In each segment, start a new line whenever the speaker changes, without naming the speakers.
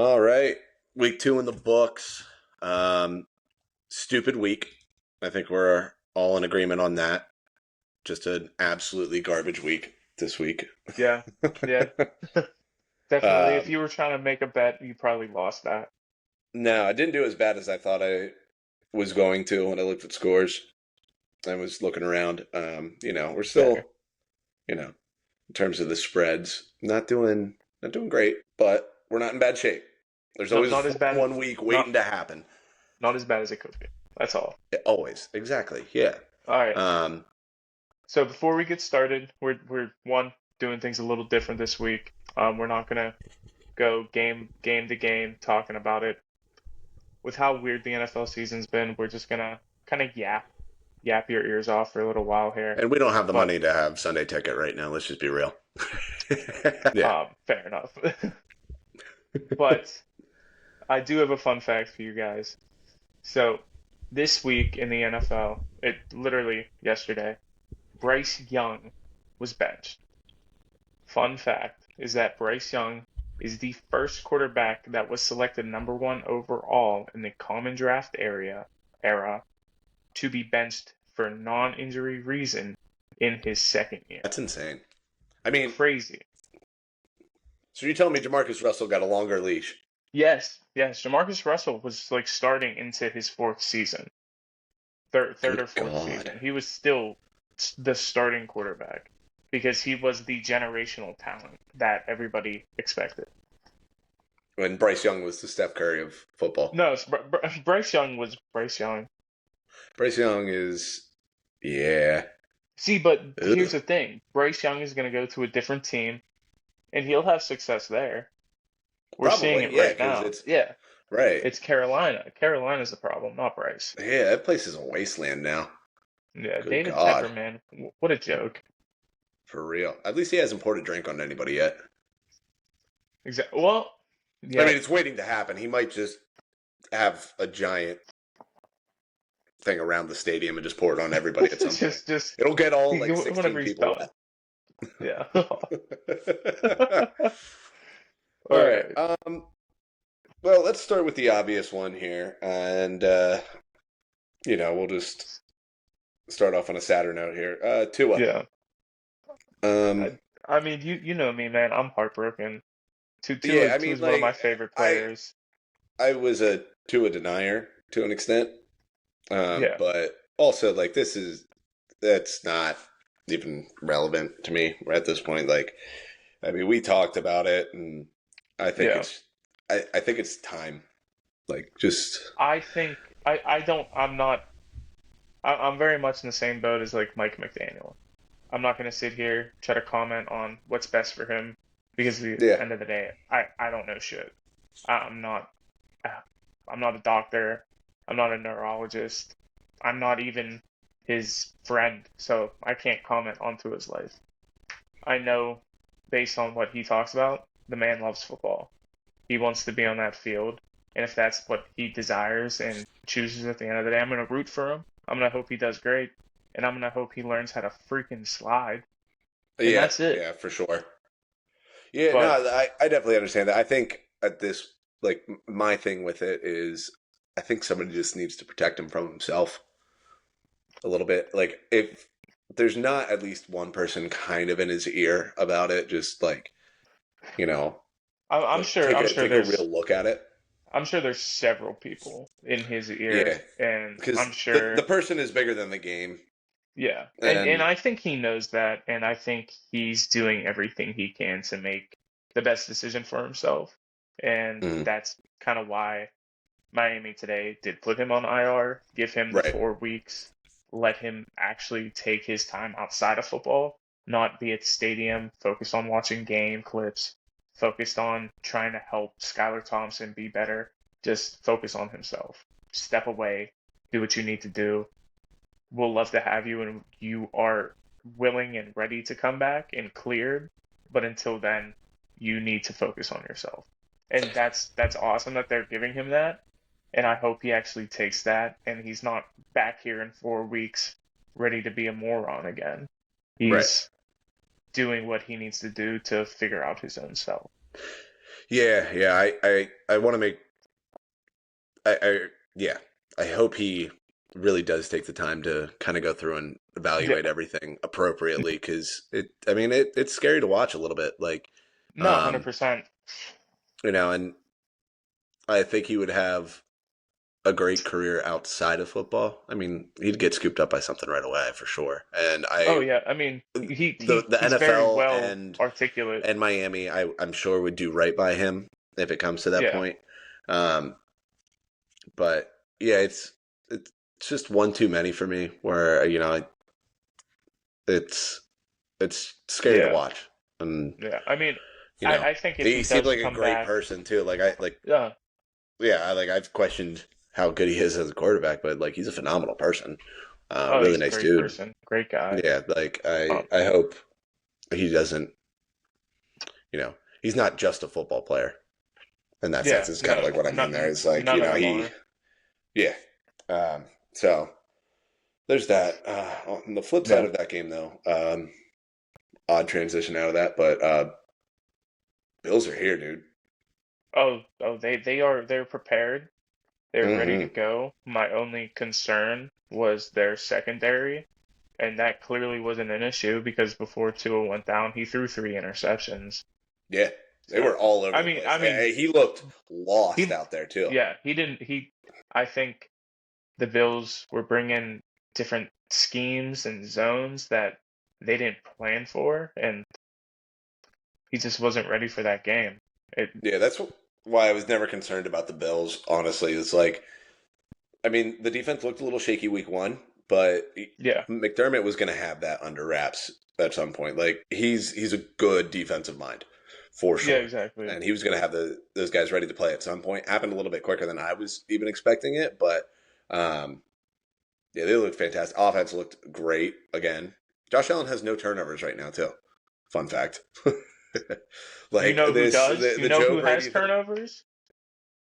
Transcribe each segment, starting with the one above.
All right. Week 2 in the books. Um, Stupid week. I think we're all in agreement on that. Just an absolutely garbage week this week.
Yeah, yeah, definitely. If
um,
you were trying to make a bet, you probably lost that.
no, I didn't do as bad as I thought I was going to when I looked at scores. I was looking around. We're
Fair.
still, in terms of the spreads, not doing great, but we're not in bad shape. There's
Not
always a
not as
fun
bad,
one week
not
waiting to happen.
not as bad as it could be. That's all.
Always, exactly. Yeah.
All right.
Um,
So before we get started, we're one doing things a little different this week. We're not gonna go game to game talking about it. With how weird the NFL season's been, we're just gonna kind of yap your ears off for a little while here.
And we don't have the
But
money to have Sunday ticket right now. Let's just be real. Yeah.
fair enough. But I do have a fun fact for you guys. So this week in the NFL, it literally yesterday, Bryce Young was benched. Fun fact is that Bryce Young is the first quarterback that was selected number one overall in the common draft era to be benched for non-injury reason in his second year.
That's insane. I mean,
Crazy.
so you're telling me Jamarcus Russell got a longer leash?
Yes, yes. Jamarcus Russell was like starting into his fourth season, third or
Good
fourth
God.
season. He was still the starting quarterback because he was the generational talent that everybody expected.
When Bryce Young was the Steph Curry of football.
No, Bryce Young was Bryce Young.
Bryce Young is, yeah.
See, but here's
Ugh.
the thing. Bryce Young is going to go to a different team and he'll have success there. We're seeing
Probably,
it
yeah,
right
because
now.
it's,
Yeah,
right.
it's Carolina. Carolina's the problem, not Bryce.
Yeah, that place is a wasteland now.
Yeah,
Good
David Tepper,
God.
man. What a joke.
For real. At least he hasn't poured a drink on anybody yet.
Exactly. Well,
I
yeah.
mean, it's waiting to happen. He might just have a giant thing around the stadium and just pour it on everybody at some point.
just
It'll get all like 16
whenever he's
people
done.
wet.
Yeah. All
All right.
right.
Well, let's start with the obvious one here, and we'll just start off on a sadder note here. Tua.
Yeah.
Um,
I mean, you know me, man. I'm heartbroken.
yeah, I mean,
Tua's one of my
like,
favorite
I
players.
I was a Tua denier to an extent,
Yeah.
but also like that's not even relevant to me at this point. Like, I mean, we talked about it, and I think
Yeah.
it's I think it's time. Like, just
I think I don't I'm not I'm very much in the same boat as like Mike McDaniel. I'm not going to sit here try to comment on what's best for him because at the
yeah,
end of the day, I don't know shit. I'm not uh, I'm not a doctor. I'm not a neurologist. I'm not even his friend, so I can't comment onto his life. I know based on what he talks about, the man loves football. He wants to be on that field, and if that's what he desires and chooses at the end of the day, I'm going to root for him. I'm going to hope he does great, and I'm going to hope he learns how to freaking slide, and
yeah,
that's it.
yeah, for sure. Yeah, no,
But
I definitely understand that. I think at this, like, my thing with it is, I think somebody just needs to protect him from himself a little bit. Like, if there's not at least one person kind of in his ear about it, just you know,
I'm
like
sure
take
I'm
a
sure
take a real
there's
look at it.
several people in his ear,
Yeah,
and
because
I'm
the
sure,
person is bigger than the game,
yeah, and
and
I think he knows that, and I think he's doing everything he can to make the best decision for himself, and
mm,
that's kind of why Miami today did put him on IR, give him the
right,
4 weeks, let him actually take his time outside of football, not be at the stadium, focused on watching game clips, focused on trying to help Skylar Thompson be better, just focus on himself. Step away, do what you need to do. We'll love to have you, and you are willing and ready to come back and cleared, but until then, you need to focus on yourself. And that's awesome that they're giving him that, and I hope he actually takes that and he's not back here in 4 weeks ready to be a moron again.
right.
He's doing what he needs to do to figure out his own self.
Yeah. I want to make. Yeah. I hope he really does take the time to kind of go through and
Yeah,
evaluate everything appropriately because I mean, it's scary to watch a little bit. Like,
no,
um,
100%.
and I think he would have a great career outside of football. I mean, he'd get scooped up by something right away for sure. And
Oh yeah, I mean,
the
he's very
NFL
well articulate.
and Miami, I'm sure would do right by him if it comes to that
Yeah,
point. Um, but yeah, it's just one too many for me. Where it's it's scary to
yeah,
watch, and
yeah. I mean,
you know,
I think if
he
he
seemed
does
like a
come
great
back,
person too. Like
yeah,
yeah, I've questioned how good he is as a quarterback, but like he's a phenomenal person.
oh,
Really
he's a
nice
great
dude.
person, great guy.
Yeah, like
Um,
I hope he doesn't, he's not just a football player in that sense.
yeah,
Is kind of
no,
like what I mean
not
there. It's like,
none of them
he,
are.
yeah. So there's that. On the flip side
Yeah.
of that game, though, odd transition out of that, but Bills are here, dude.
Oh, they're prepared. They're ready to
Hmm.
go. My only concern was their secondary, and that clearly wasn't an issue because before Tua went down, he threw 3 interceptions.
Yeah, they
So,
were all over
I
the
mean,
place.
I mean,
He looked lost
he,
out there too.
yeah, he didn't. I think the Bills were bringing different schemes and zones that they didn't plan for, and he just wasn't ready for that game. It,
Yeah, that's why I was never concerned about the Bills. Honestly, it's like, I mean, the defense looked a little shaky week one, but
yeah,
McDermott was going to have that under wraps at some point. Like he's a good defensive mind for
yeah,
sure,
exactly.
and he was going to have those guys ready to play at some point. Happened a little bit quicker than I was even expecting it, but um, yeah, they looked fantastic. Offense looked great again. Josh Allen has no turnovers right now, too. Fun fact.
You
Like
know who
this,
does? You
the
know
Joe
who has
Brady thing.
turnovers?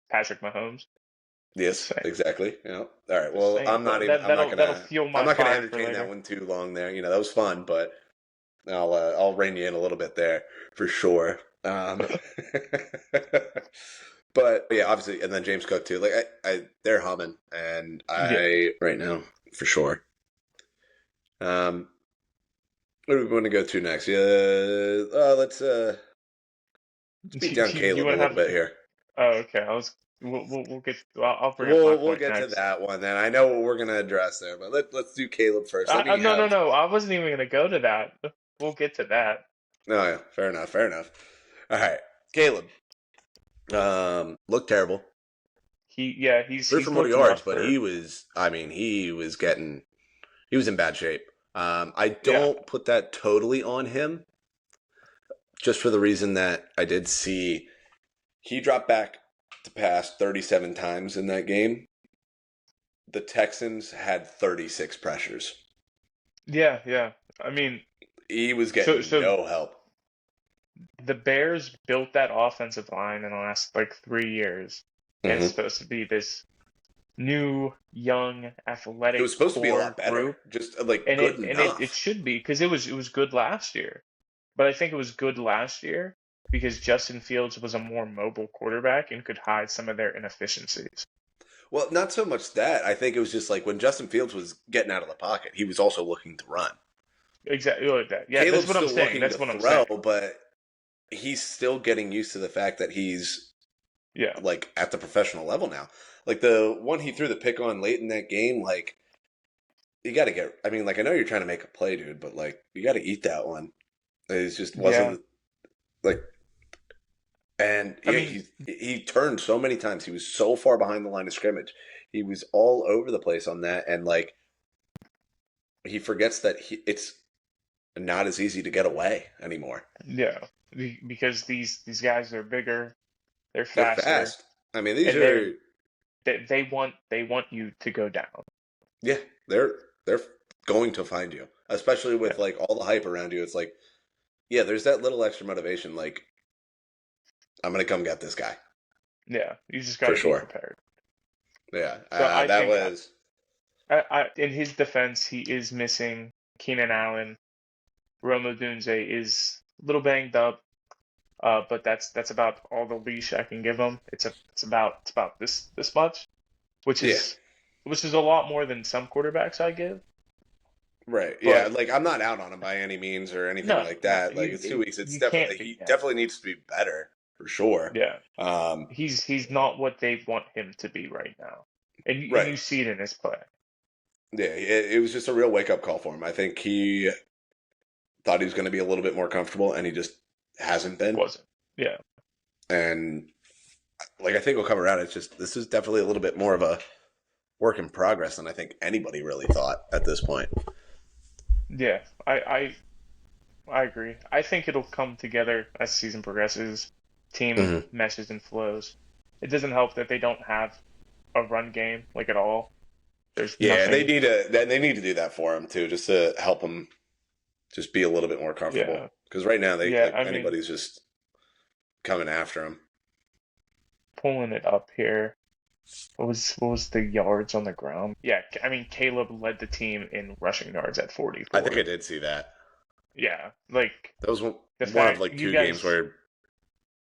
Patrick Mahomes. Just
Yes,
saying.
exactly. All right.
Just
Well,
saying.
I'm not gonna
Fuel
I'm
my
not gonna
fire for
entertain that
later.
one too long there. That was fun, but I'll rein you in a little bit there for sure. But yeah, obviously, and then James Cook too. Like they're humming, and
Yeah.
I right now for sure. Um, what do we want to go to next? Yeah, let's beat down
You
Caleb a
want to
little
have?
bit here.
Oh, okay. We'll get. I'll bring up my
We'll
point
get to
next.
that one then. I know what we're gonna address there, but let's do Caleb first. Let me
No, no,
have.
no. I wasn't even gonna go to that. We'll get to that.
No, yeah, fair enough, fair enough. All right, Caleb. Looked terrible.
Yeah,
Threw for
he's
more
looked
yards,
rough
but
for.
he was in bad shape. I
Yeah,
don't put that totally on him, just for the reason that I did see he dropped back to pass 37 times in that game. The Texans had 36 pressures.
yeah, yeah. I mean,
He was
so
getting no help.
the Bears built that offensive line in the last like 3 years, and it's
Hmm.
supposed to be this new, young,
It was
athletic
supposed to be a
core
lot better,
group,
just like
and
good
it
enough.
should be because it was good last year. But I think it was good last year because Justin Fields was a more mobile quarterback and could hide some of their inefficiencies.
Well, not so much that. I think it was just like when Justin Fields was getting out of the pocket, he was also looking to run.
Exactly like that. Yeah, that's
Caleb's
what I'm
still
saying.
looking to
That's what I'm
throw,
saying.
but he's still getting used to the fact that he's
Yeah,
like at the professional level now. Like the one he threw the pick on late in that game, like you got to get. I mean, like I know you're trying to make a play, dude, but like you got to eat that one. It just
yeah.
wasn't like. And
I
yeah,
mean,
he turned so many times. He was so far behind the line of scrimmage. He was all over the place on that, and like he forgets that it's not as easy to get away anymore.
yeah, because these guys are bigger, they're
They're
faster,
fast. I mean, these
and
are
they want you to go down.
yeah, they're going to find you, especially
Yeah,
with like all the hype around you. It's like yeah, there's that little extra motivation. Like I'm gonna come get this guy
yeah. You just got
for
to be
sure.
prepared.
Yeah,
So I
that
think
was
in his defense, he is missing Keenan Allen. Roma Dunze is a little banged up. But that's about all the leash I can give him. It's about this much, which
Yeah.
is which is a lot more than some quarterbacks I give.
Right. Yeah.
But
Like I'm not out on him by any means or anything
no,
like
no,
that. Like it's 2 weeks. It's
you
definitely
can't be.
he
Yeah,
definitely needs to be better for sure.
yeah.
Um,
He's not what they want him to be right now, and
right.
you see it in his play.
Yeah. It was just a real wake up call for him. I think he thought he was going to be a little bit more comfortable, and he just hasn't been.
Wasn't. Yeah,
And like I think we'll come around. It's just this is definitely a little bit more of a work in progress than I think anybody really thought at this point.
yeah. I agree. I think it'll come together as the season progresses. Team
Hmm.
meshes and flows. It doesn't help that they don't have a run game like at all. There's
Yeah,
nothing.
they need to do that for him too, just to help him just be a little bit more
Yeah,
comfortable. Because right now they
yeah.
like
I mean,
anybody's just coming after him.
pulling it up here. What was the yards on the ground? Yeah, I mean Caleb led the team in rushing yards at
I think I
44.
did see that.
Yeah, like
That was
the
one of
fact
like
you
two games
guys
where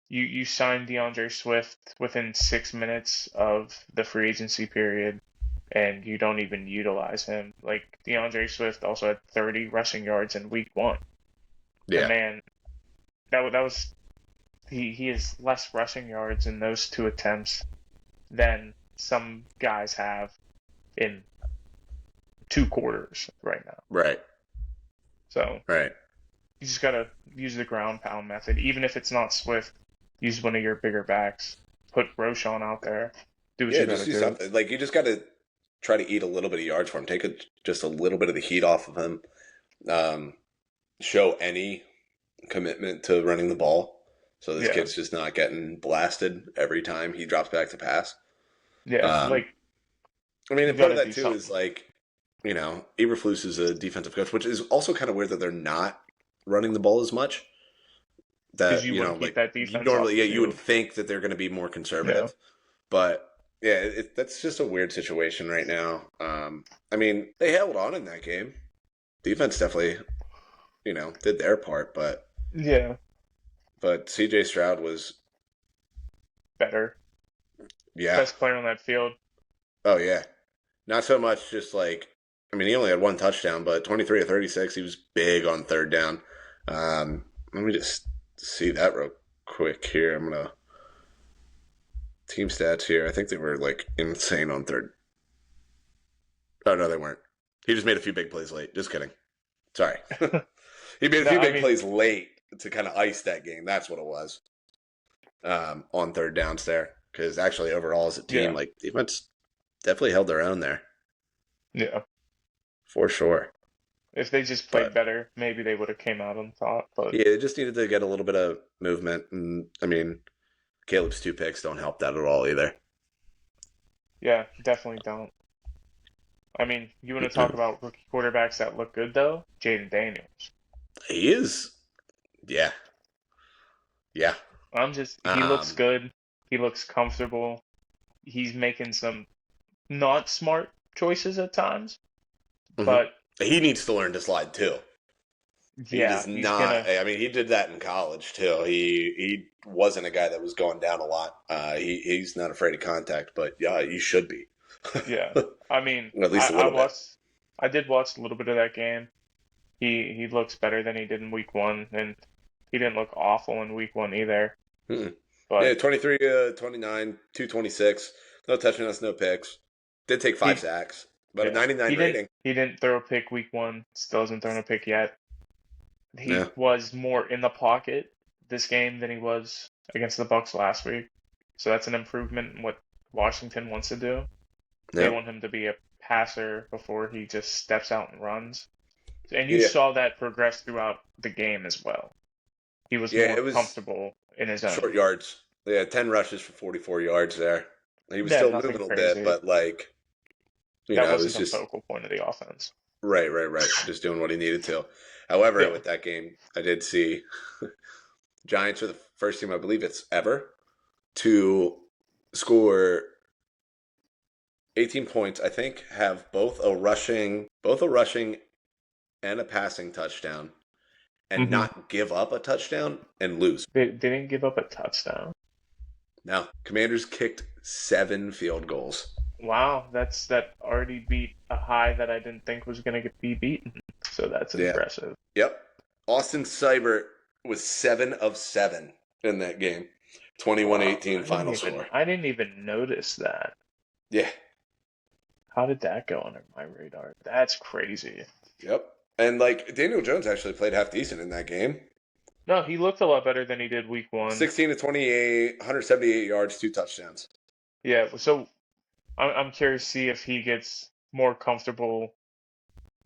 you signed DeAndre Swift within 6 minutes of the free agency period, and you don't even utilize him. Like DeAndre Swift also had 30 rushing yards in week one. The
yeah,
man that was he has less rushing yards in those two attempts than some guys have in 2 quarters right now.
right,
So
right.
you just gotta use the ground pound method, even if it's not Swift. Use one of your bigger backs. Put Roshan out there. Do what
Yeah,
you
just
gotta
do
do.
something. Like you just got to try to eat a little bit of yards for him. Just a little bit of the heat off of him. Um, show any commitment to running the ball. So this
Yeah,
kid's just not getting blasted every time he drops back to pass.
yeah.
Um,
Like
I mean,
you
and part of
gotta
that
do
too is
something
like, Eberflus is a defensive coach, which is also kind of weird that they're not running the ball as much.
because
That,
you want to keep
like
that
you
defense off
normally,
the
yeah, you would
field.
think that they're going to be more
Yeah,
conservative, but yeah, that's just a weird situation right now. I mean, they held on in that game. Defense definitely, did their part,
yeah.
but CJ Stroud was,
Better,
yeah,
best player on that field.
oh yeah, not so much just like, I mean, he only had one touchdown, but 23 to 36, he was big on third down. Let me just see that real quick here. I'm gonna team stats here. I think they were like insane on third. Oh no, they weren't. He just made a few big plays late. Just kidding. Sorry. He made a
No,
few
I
big
mean,
plays late to kind of ice that game. That's what it was. On third downs there, because actually overall as a team,
yeah,
like defense definitely held their own there
yeah.
for sure.
If they just played
But
better, maybe they would have came out on top. But
yeah, it just needed to get a little bit of movement, and I mean, Caleb's two picks don't help that at all either.
yeah, definitely don't. I mean, you want to talk about rookie quarterbacks that look good though? Jaden Daniels.
He is, yeah, yeah.
He looks
Um,
good. He looks comfortable. He's making some not smart choices at times,
mhm.
but
He needs to learn to slide too. He
yeah,
does
he's
not.
gonna.
I mean, he did that in college too. He wasn't a guy that was going down a lot. He's not afraid of contact, but yeah, you should be.
Yeah, I mean,
At least a
I
little bit.
watched. I did watch a little bit of that game. He looks better than he did in week one, and he didn't look awful in week one either.
Mm-mm. Yeah,
But
23, 29, 226. No touchdowns, no picks. Did take five
he,
sacks, but a
yeah,
99 rating.
he didn't throw a pick week one. Still hasn't thrown a pick yet.
Yeah,
He was more in the pocket this game than he was against the Bucks last week. So that's an improvement in what Washington wants to do. They
yeah,
want him to be a passer before he just steps out and runs. And you
yeah,
saw that progress throughout the game as well. He was
yeah.
more
It was
comfortable in his
short
own.
yards. Yeah, 10 rushes for 44 yards there. He was
Yeah,
still
nothing
moving a bit,
crazy.
but like,
That
it
wasn't
was
the
just
focal point of the offense.
right, right, right. Just doing what he needed to. However,
Yeah.
with that game, I did see Giants are the first team, I believe it's ever, to score 18 points. I think have both a rushing and a passing touchdown, and
Hmm.
not give up a touchdown and lose.
They didn't give up a touchdown.
Now, Commanders kicked 7 field goals.
Wow, that already beat a high that I didn't think was going to be beaten. So that's
Yeah.
impressive.
Yep. Austin Seibert was 7 of 7 in that game. 21-18
Wow,
final score.
I didn't even notice that.
Yeah.
How did that go under my radar? That's crazy.
Yep. And like Daniel Jones actually played half decent in that game.
No, he looked a lot better than he did week 1.
16 to 28, 178 yards, 2 touchdowns.
Yeah, so I'm curious to see if he gets more comfortable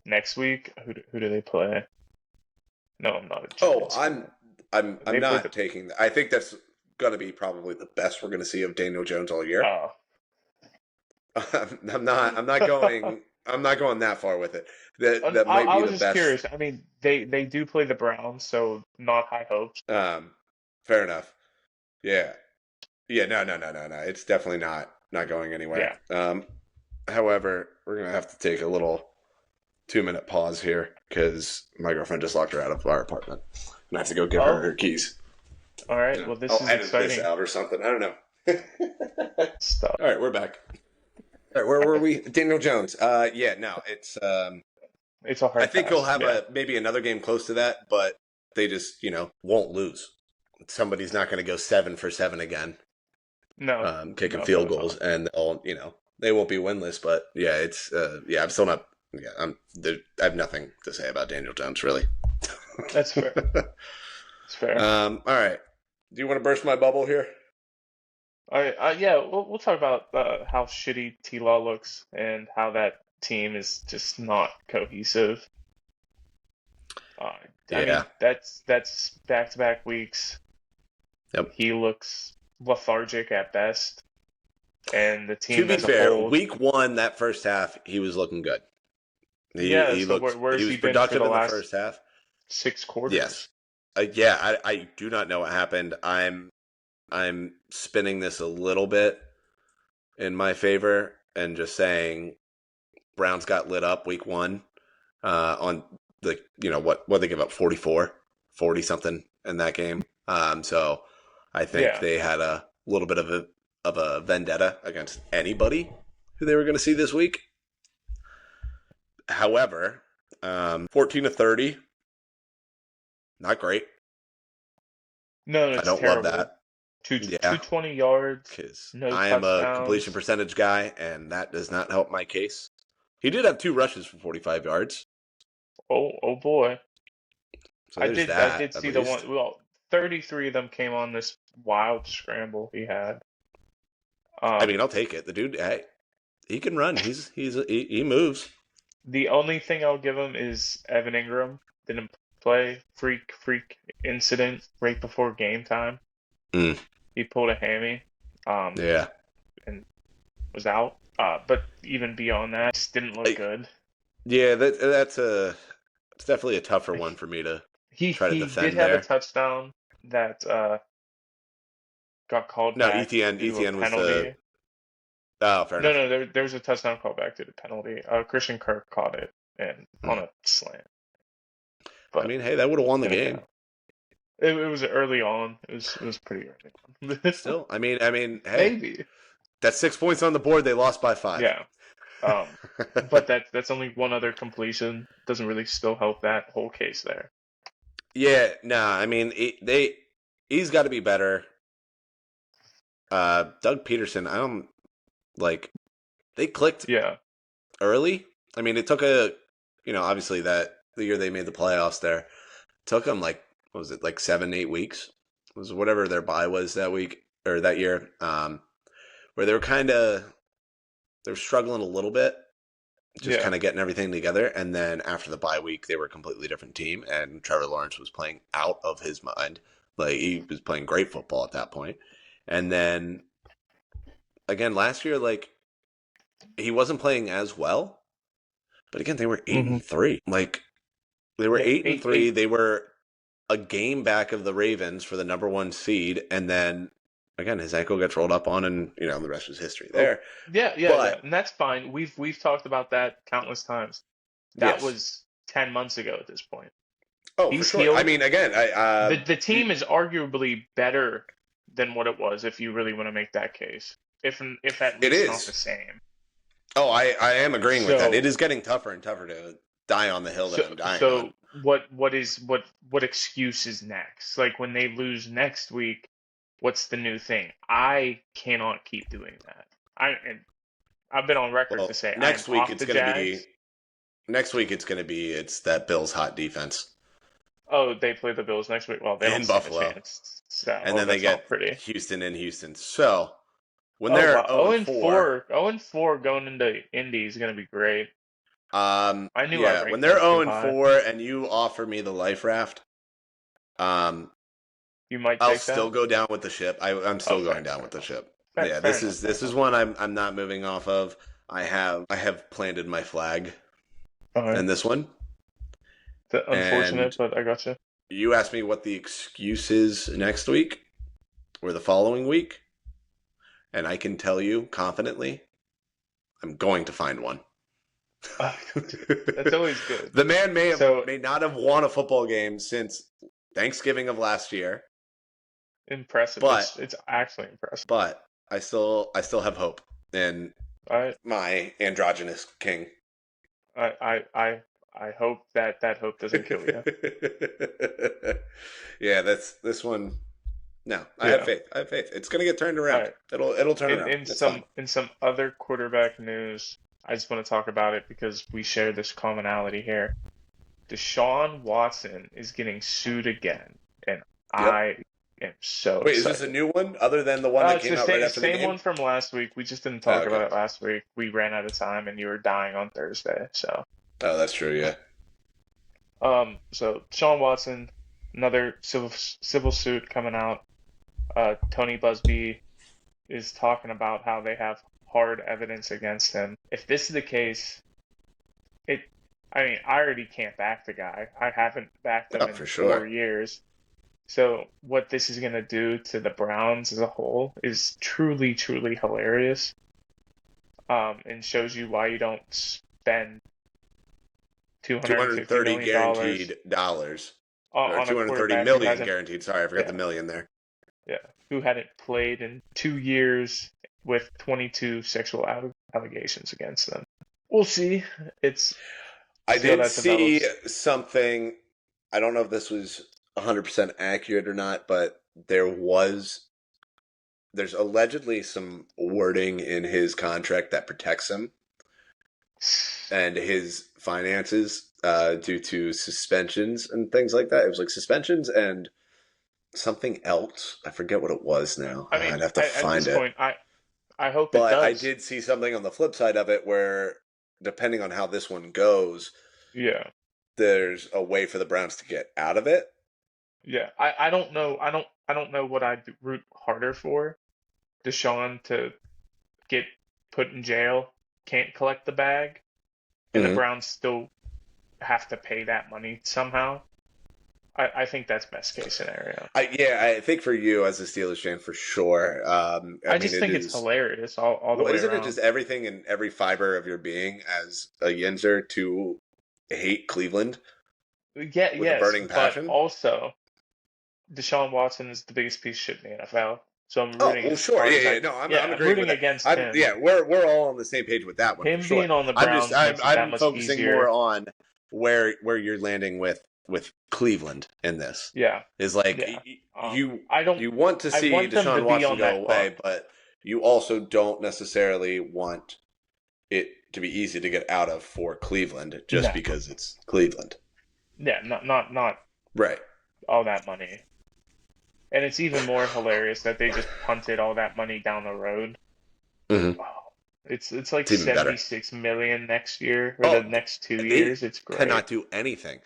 next week. Who do they play? No, I'm not a Giants fan.
I'm
They play
not taking. I think that's going to be probably the best we're going to see of Daniel Jones all year.
Oh.
I'm not going. I'm not going that far with it. That might be
I
the
was just
best.
curious. I mean, they do play the Browns, so not high hopes.
Fair enough. Yeah. No. It's definitely not going anywhere.
Yeah.
However, we're gonna have to take a little 2-minute pause here because my girlfriend just locked her out of our apartment, and I have to go give her keys.
All right. Well, this
I'll
is
edit
exciting
this out or something. I don't know.
stuff.
All right, we're back. All right, where were we? Daniel Jones. Yeah, no, it's.
It's a hard.
I think
pass.
he'll have
Yeah.
maybe another game close to that, but they just won't lose. Somebody's not going to go 7 for 7 again,
No.
kicking
No,
field
no.
goals, and they won't be winless. But yeah, it's I'm still not. Yeah, I have nothing to say about Daniel Jones really.
That's fair. It's fair.
All right. Do you want to burst my bubble here?
All right. Yeah. We'll talk about how shitty T-Law looks and how that team is just not cohesive. I mean, that's back-to-back weeks.
Yep.
He looks lethargic at best, and the team.
To be
as a
fair,
whole,
week 1, that first half, he was looking good. He
so
looked.
where's
He was
he been
productive
for the
in the
last
first half.
6 quarters?
Yes. I do not know what happened. I'm spinning this a little bit in my favor and just saying Browns got lit up week 1 on the what they give up 40 something in that game. So I think they had a little bit of a vendetta against anybody who they were going to see this week. However, 14 to 30. Not great.
No, it's
I don't
terrible.
love that.
220 yards.
Because
No
I am a
touchdowns.
completion percentage guy, and that does not help my case. He did have 2 rushes for 45 yards.
Oh boy.
So
I
there's
did
that,
I did
at
see the
least.
one. Well, 33 of them came on this wild scramble he had.
I mean, I'll take it. The dude, hey, he can run. He moves.
The only thing I'll give him is Evan Ingram didn't play. Freak incident right before game time.
Mm.
He pulled a hammy.
Yeah.
And was out. But even beyond that, just didn't look good.
Yeah, it's definitely a tougher one for me to try to defend.
He did have a touchdown that got called back.
Etienne was the. Oh, fair enough.
No, there's a touchdown called back to the penalty. Christian Kirk caught it and on a slant. But
I mean, hey, that would have won the game.
It was early on. It was pretty early on.
Still, I mean, hey,
maybe
that's 6 points on the board. They lost by 5.
Yeah. But that's only one other completion. Doesn't really still help that whole case there.
Yeah, nah. I mean, he's got to be better. Doug Peterson, I don't they clicked.
Yeah.
Early. I mean, it took obviously the year they made the playoffs there, took them what was it, 7-8 weeks? It was whatever their bye was that week or that year, where they were struggling a little bit, just kind of getting everything together. And then after the bye week, they were a completely different team, and Trevor Lawrence was playing out of his mind. He was playing great football at that point. And then again, last year, he wasn't playing as well, but again, they were 8-3. They were 8-3. They were a game back of the Ravens for the number 1 seed, and then again, his ankle gets rolled up on, and the rest was history there.
Yeah, and that's fine. We've talked about that countless times. That was 10 months ago at this point.
Oh, for
He's
sure. I
healed.
mean, again,
The team is arguably better than what it was if you really want to make that case. If at
it
least not the
is.
same.
Oh, I am agreeing with that. It
So
is getting tougher and tougher to die on the hill that
so
I'm dying on.
so what excuse is next? Like when they lose next week, what's the new thing? I cannot keep doing that. I've been on record to
Well,
say I am off the Jags.
next week it's that Bills hot defense
Oh, they play the Bills next week. Well, they don't
in
stand a
Buffalo,
chance. So,
and
oh,
then they
that's not
get
pretty.
Houston in Houston. So when
Oh
they're
wow,
0 and 4,
0 and 4 going into Indy is gonna be great. I knew I
yeah, when
ranked
they're
them
0
too
and
high.
4 and you offer me the life raft, um,
You might
I'll
take
still
that.
go down with the ship. I'm
Oh,
still going down
fair
with the
enough.
ship.
Fair,
Yeah,
fair
this is
enough.
one I'm not moving off of. I have planted my flag
All right.
in this one.
Unfortunate,
And
but I got you.
you asked me what the excuse is next week or the following week, and I can tell you confidently, I'm going to find one.
That's always good.
The man
So
may not have won a football game since Thanksgiving of last year,
impressive.
but
It's actually impressive.
I still have hope in
I
my androgynous king.
I hope that hope doesn't kill you.
Yeah, that's this one. No, I have
Yeah.
faith. I have faith. It's gonna get turned
All
around.
right.
It'll turn
In
around. It's fine.
some other quarterback news, I just want to talk about it because we share this commonality here. Deshaun Watson is getting sued again, and
Yep.
I am so
Wait, is this a
excited.
new one other than the one that
It's
came
the
out right after the
same
game?
one from last week. We just didn't
Oh,
talk about
okay.
it last week. We ran out of time, and you were dying on Thursday.
Oh, that's true. Yeah.
So Deshaun Watson, another civil suit coming out. Tony Busby is talking about how they have hard evidence against him. If this is the case, it, I mean, I already can't back the guy. I haven't backed him
Oh,
in
for
4
sure.
years. So what this is going to do to the Browns as a whole is truly, truly hilarious. And shows you why you don't spend $250
230
million dollars
guaranteed dollars or
on a
230
quarterback who
million
hasn't,
guaranteed. Sorry, I forgot the
yeah,
million there.
yeah, who hadn't played in 2 years with 22 sexual allegations against them. We'll see. It's
I
See how
did
that
see
develops.
something. I don't know if this was 100% accurate or not, but there's allegedly some wording in his contract that protects him and his finances due to suspensions and things like that. It was like suspensions and something else. I forget what it was now.
I
I'd
mean,
have to
at this
find it.
point, I hope it
But I
does.
did see something on the flip side of it where, depending on how this one goes,
Yeah,
there's a way for the Browns to get out of it.
yeah. I don't know. I don't know what I'd root harder for. Deshaun to get put in jail, can't collect the bag, and the
Mm-hmm.
Browns still have to pay that money somehow. I think that's best case scenario.
I think for you as a Steelers fan, for sure. I
I
mean,
just
it
think it's
is.
hilarious all the
Well,
way
isn't it just
around.
everything and every fiber of your being as a Yinzer to hate Cleveland
Yeah,
with a
yes,
burning
but
passion?
also Deshaun Watson is the biggest piece of shit in the NFL. So I'm
Oh,
rooting
well,
as
sure,
hard
yeah,
as
yeah.
I
No, I'm
yeah, I'm
agreeing with
rooting
that.
against him.
We're all on the same page with that one for
Him
sure.
being on the Browns makes it that
I'm
much
focusing more
easier.
on where you're landing with Cleveland in this.
Yeah,
Is like
yeah. Um, I don't.
you want to
I
see
want them to
Deshaun
be
Watson
on
go
that clock.
away, but you also don't necessarily want it to be easy to get out of for Cleveland just
No,
because it's Cleveland.
yeah, not
Right.
all that money. And it's even more hilarious that they just punted all that money down the road.
Mm-hmm.
Wow. It's like
It's even better.
76 million next year or the
Oh,
next two
they
years. It's great.
cannot do anything.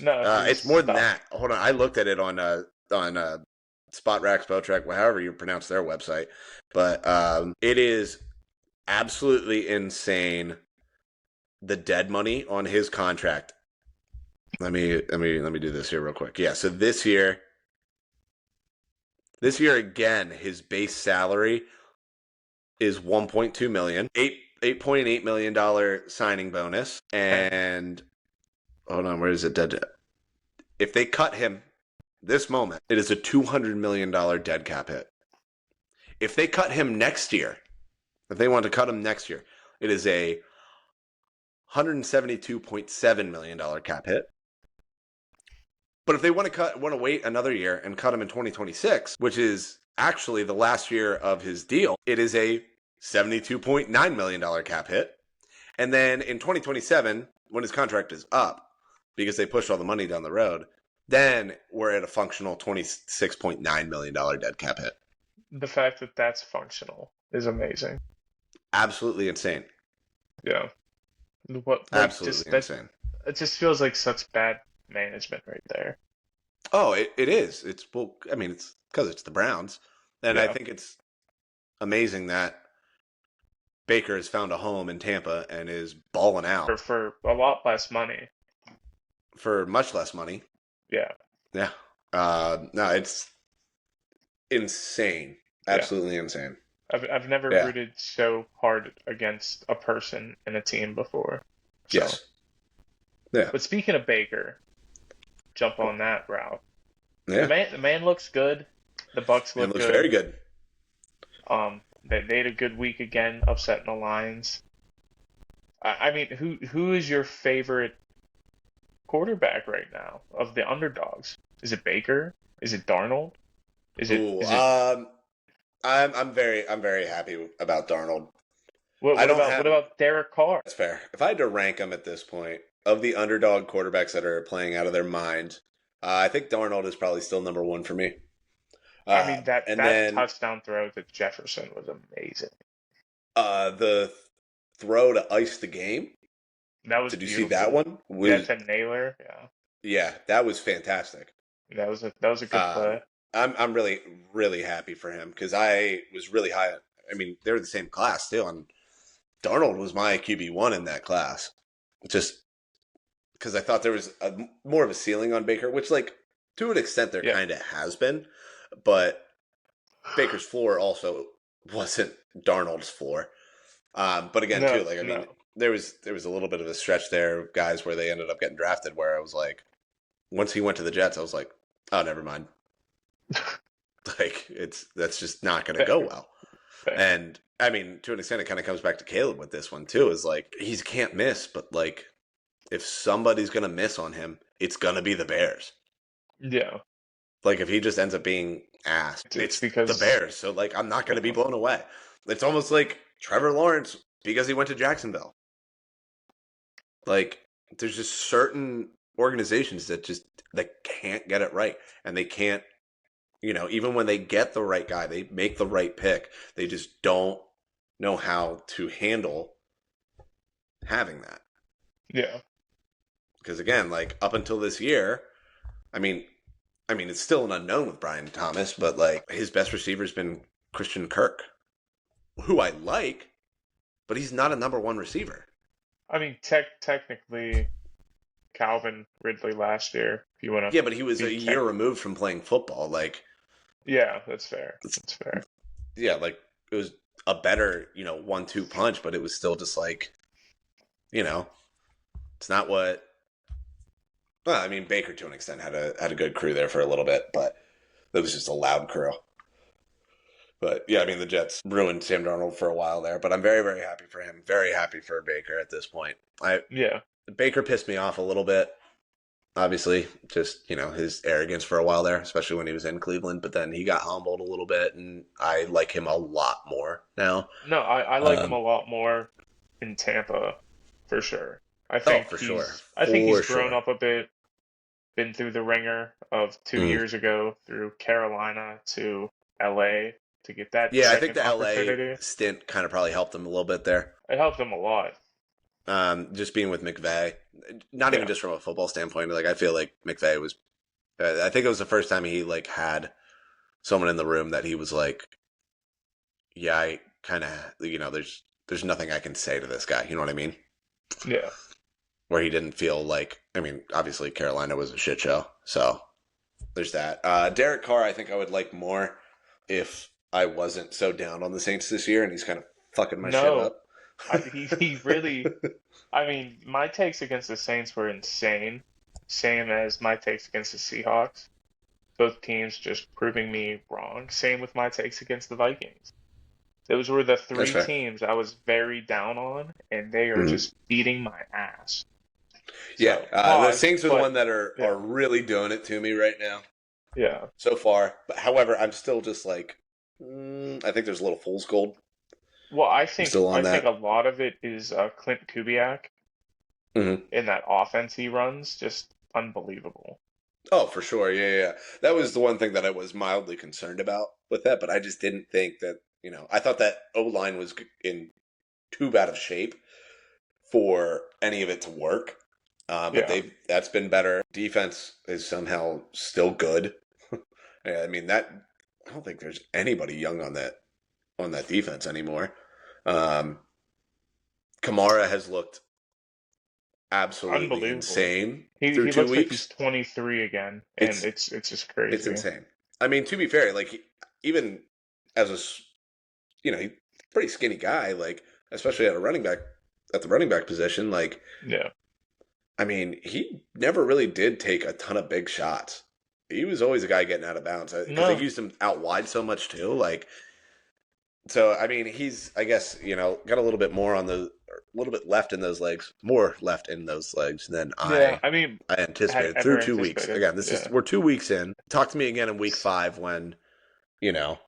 No,
It's
he's
more than
stuffed.
that. Hold on, I looked at it on Spot Rack, Spell Track, however you pronounce their website, but it is absolutely insane. The dead money on his contract. Let me do this here real quick. Yeah, so this year again, his base salary is 1.2 million, $8.8 million signing bonus, and hold on, where is it? If they cut him this moment, it is a $200 million dead cap hit. If they cut him next year, if they want to cut him next year, it is a $172.7 million cap hit. But if they want to wait another year and cut him in 2026, which is actually the last year of his deal, it is a $72.9 million cap hit. And then in 2027, when his contract is up, because they pushed all the money down the road, then we're at a functional $26.9 million dead cap hit.
The fact that that's functional is amazing.
Absolutely insane.
Yeah.
Absolutely insane.
It just feels like such bad management right there.
Oh, it is. It's because it's the Browns. And I think it's amazing that Baker has found a home in Tampa and is balling out.
For a lot less money.
For much less money.
Yeah.
Yeah. No, it's insane. Absolutely insane.
I've never rooted so hard against a person in a team before. So.
Yes. Yeah.
But speaking of Baker, jump on that route.
Yeah.
The man looks good. The Bucs look good.
Looks very good.
They had a good week again, upsetting the Lions. I mean, who is your favorite quarterback right now of the underdogs? Is it Baker? Is it Darnold?
I'm very happy about Darnold.
What about Derek Carr?
That's fair. If I had to rank them at this point, of the underdog quarterbacks that are playing out of their mind, I think Darnold is probably still number one for me.
I mean, that touchdown throw to Jefferson was amazing.
The throw to ice the game.
That was
Did you
beautiful.
see that one?
To Naylor, yeah.
Yeah, that was fantastic.
That was a good play.
I'm really, really happy for him because I was really high. I mean, they were the same class too, and Darnold was my QB1 in that class. Just because I thought there was more of a ceiling on Baker, which, like, to an extent, there kind of has been. But Baker's floor also wasn't Darnold's floor. But again, there was a little bit of a stretch there, guys, where they ended up getting drafted, where I was like, once he went to the Jets, I was like, oh, never mind. Like, that's just not going to go well. And I mean, to an extent, it kind of comes back to Caleb with this one too. Is like, he can't miss, but like, if somebody's going to miss on him, it's going to be the Bears.
Yeah.
Like, if he just ends up being ass, it's because the Bears. So, like, I'm not going to be blown away. It's almost like Trevor Lawrence because he went to Jacksonville. Like, there's just certain organizations that can't get it right. And they can't, even when they get the right guy, they make the right pick. They just don't know how to handle having that.
Yeah.
Because, again, like, up until this year, I mean, it's still an unknown with Brian Thomas, but, like, his best receiver's been Christian Kirk, who I like, but he's not a number one receiver.
I mean, technically, Calvin Ridley last year, if you want to...
Yeah, but he was a year removed from playing football, like...
Yeah, that's fair. That's fair.
Yeah, like, it was a better, 1-2 punch, but it was still just, like, it's not what... Well, I mean, Baker, to an extent, had a good crew there for a little bit, but it was just a loud crew. But, yeah, I mean, the Jets ruined Sam Darnold for a while there, but I'm very, very happy for him. Very happy for Baker at this point. Baker pissed me off a little bit, obviously. Just, his arrogance for a while there, especially when he was in Cleveland. But then he got humbled a little bit, and I like him a lot more now.
No, I like him a lot more in Tampa, for sure. I think he's grown up a bit. Been through the ringer of 2 years ago through Carolina to LA to get that.
Yeah, I think the LA stint kind of probably helped him a little bit there.
It helped him a lot.
Just being with McVay, not even just from a football standpoint. Like, I feel like McVay was, I think it was the first time he like had someone in the room that he was like, yeah, I kind of, there's nothing I can say to this guy. You know what I mean?
Yeah.
Where he didn't feel like, I mean, obviously Carolina was a shit show. So there's that. Derek Carr, I think I would like more if I wasn't so down on the Saints this year, and he's kind of fucking my shit up.
He really, I mean, my takes against the Saints were insane. same as my takes against the Seahawks. Both teams just proving me wrong. Same with my takes against the Vikings. Those were the
That's
three
fair.
teams I was very down on, and they are
Mhm.
just beating my ass.
Yeah,
So
the
pause,
Saints are the
but
one that are
yeah,
really doing it to me right now
yeah.
so far. But however, I'm still just like, I think there's a little fool's gold.
Well, I
I'm
think
still
I
on
think a
that.
lot of it is Clint Kubiak
Hmm.
in that offense he runs, just unbelievable.
Oh, for sure. Yeah, yeah. That was the one thing that I was mildly concerned about with that, but I just didn't think that, I thought that O line was in too bad of shape for any of it to work. But
Yeah.
that's been better. Defense is somehow still good. Yeah, I mean that I don't think there's anybody young on that defense anymore. Um, Kamara has looked absolutely
Unbelievable.
insane
He
through two
looks like he's
weeks.
23 again, and
It's
it's just
it's
crazy.
insane. I mean, to be fair, like even as he's a pretty skinny guy, like especially at the running back position, like
Yeah.
I mean, he never really did take a ton of big shots. He was always a guy getting out of bounds because they
No,
used him out wide so much too. Like, so I mean, he's I guess got a little bit more on a little bit left in those legs, more left in those legs than
yeah.
I
I mean,
I
had
anticipated through
ever
2 weeks.
anticipated.
Again,
Yeah.
we're 2 weeks in. Talk to me again in week five when you know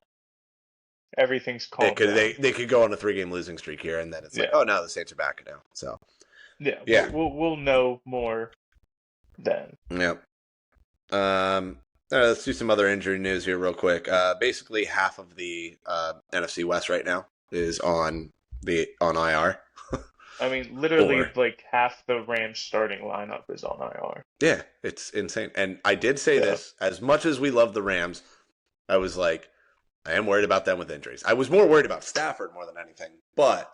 Everything's
it
calmed
could
down.
they could go on a 3 game losing streak here, and then it's like,
Yeah.
oh no, the Saints are back now. So
Yeah.
yeah,
We'll know more then.
yeah. Let's do some other injury news here real quick. Basically, half of the NFC West right now is on IR.
I mean, literally,
Or
like half the Rams starting lineup is on IR.
yeah, it's insane. And I did say
Yeah.
this as much as we love the Rams. I was like, I am worried about them with injuries. I was more worried about Stafford more than anything. But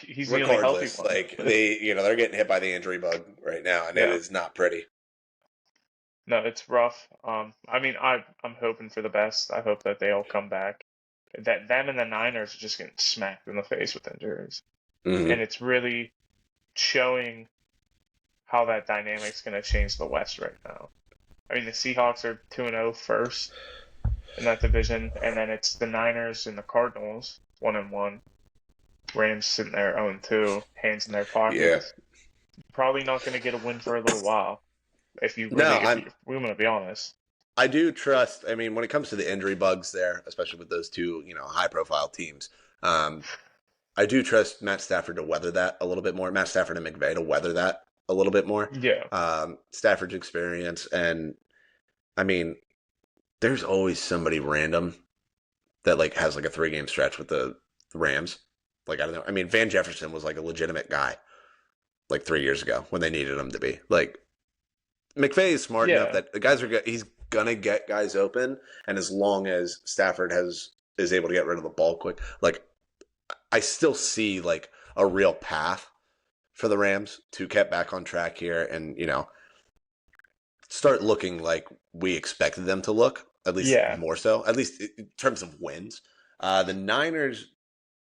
He's the only healthy
regardless,
one.
like they're getting hit by the injury bug right now, and it
Yeah.
is not pretty.
No, it's rough. I mean, I'm hoping for the best. I hope that they all come back. That them and the Niners are just getting smacked in the face with injuries, and
Hmm.
it's really showing how that dynamic's going to change the West right now. I mean, the Seahawks are 2-0 first in that division, and then it's the Niners and the Cardinals 1-1. Rams sitting there 0-2, hands in their
Yeah.
pockets. Probably not going to get a win for a little while.
No,
If we're going to be honest.
I do trust. I mean, when it comes to the injury bugs there, especially with those two, high profile teams, um, I do trust Matt Stafford to weather that a little bit more. Matt Stafford and McVay to weather that a little bit more.
Yeah,
Stafford's experience, and I mean, there's always somebody random that like has like a 3 game stretch with the Rams. Like I don't know. I mean, Van Jefferson was like a legitimate guy like 3 years ago when they needed him to be. Like McVay is smart enough
yeah,
that the guys are he's gonna get guys open, and as long as Stafford is able to get rid of the ball quick, like I still see like a real path for the Rams to get back on track here, and start looking like we expected them to look, at least
yeah.
more so, at least in terms of wins. The Niners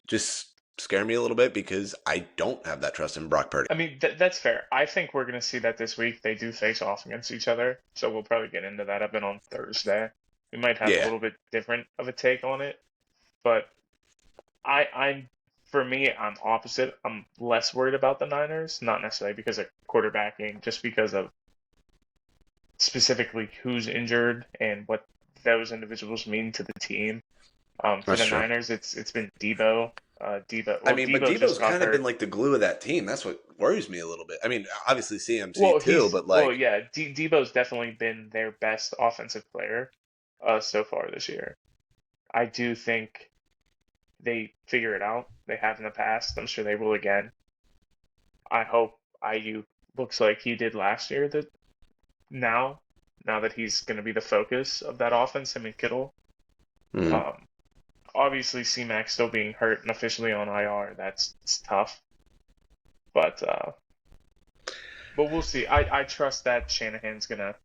just scare me a little bit because I don't have that trust in Brock Purdy.
I mean, that's fair. I think we're going to see that this week. They do face off against each other, so we'll probably get into that a bit on Thursday. We might have a
Yeah,
little bit different of a take on it, but I'm for me, I'm opposite. I'm less worried about the Niners, not necessarily because of quarterbacking, just because of specifically who's injured and what those individuals mean to the team. For
that's
the
true.
Niners, it's been Debo.
I
Well,
mean, but
Debo just
Debo's
got
kind of been
hurt.
like the glue of that team. That's what worries me a little bit. I mean, obviously CMC too, but
Well,
like,
yeah, Debo's definitely been their best offensive player so far this year. I do think they figure it out. They have in the past. I'm sure they will again. I hope IU looks like he did last year. That now, now that he's going to be the focus of that offense, him and Kittle.
mm,
Um, Obviously, C-Mac still being hurt and officially on IR. It's tough, but uh, but we'll see. I trust that Shanahan's gonna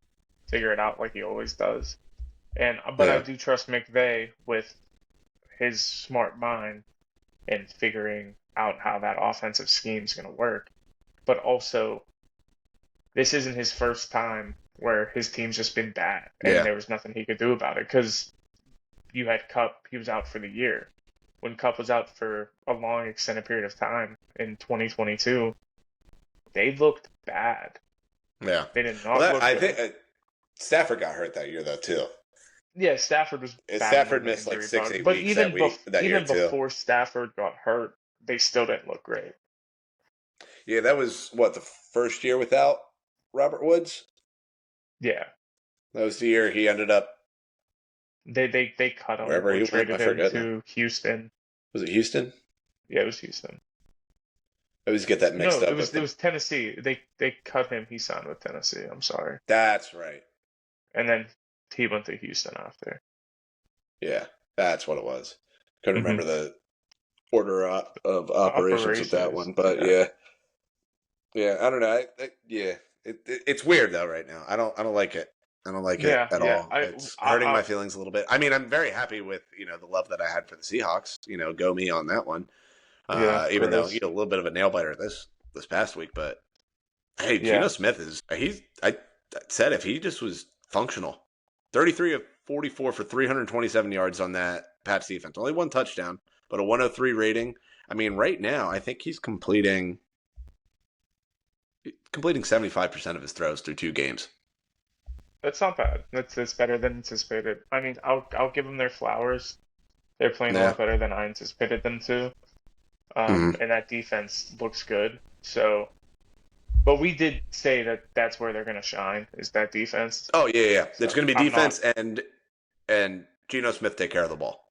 figure it out like he always does. But I
yeah,
do trust McVay with his smart mind in figuring out how that offensive scheme is going to work. But also this isn't his first time where his team's just been bad and
Yeah.
there was nothing he could do about it. Because you had Cup, he was out for the year. When Cup was out for a long extended period of time in 2022, they looked bad.
Yeah.
They did
Well,
not look
I
good.
think Stafford got hurt that year though too.
Yeah, Stafford was battling
Stafford
the
missed like
injury
six,
bug,
eight
but
weeks that year
even
too.
before Stafford got hurt, they still didn't look great.
Yeah, that was what the first year without Robert Woods.
Yeah,
That was the year he ended up
they cut him
wherever
or
he went. I
traded him
forget now.
to Houston.
Was it Houston?
Yeah, it was Houston.
I always get that mixed
No,
up with
it
the.
was Tennessee. They cut him. He signed with Tennessee. I'm sorry.
That's right.
And then he went to Houston after.
Yeah, that's what it was. Couldn't
Hmm.
remember the order of operations with that
Operations.
one, but
Yeah.
yeah, yeah. I don't know. Yeah, it's weird though right now. I don't like it. I don't like it
Yeah,
at
yeah.
all. It's hurting my feelings a little bit. I mean, I'm very happy with the love that I had for the Seahawks. Go me on that one.
Yeah,
Even though
Chris.
a little bit of a nail biter this past week, but hey, Geno
Yeah.
Smith is he's I said if he just was functional, 33 of 44 for 327 yards on that Pats defense, only one touchdown, but a 103 rating. I mean, right now I think he's completing 75% of his throws through 2 games.
That's not bad. That's better than anticipated. I mean, I'll give them their flowers. They're playing a
Yeah.
lot better than I anticipated them to.
Mm-hmm.
And that defense looks good. So, but we did say that that's where they're going to shine is that defense.
Oh yeah. It's
So
going to be
I'm not.
defense and Geno Smith take care of the ball.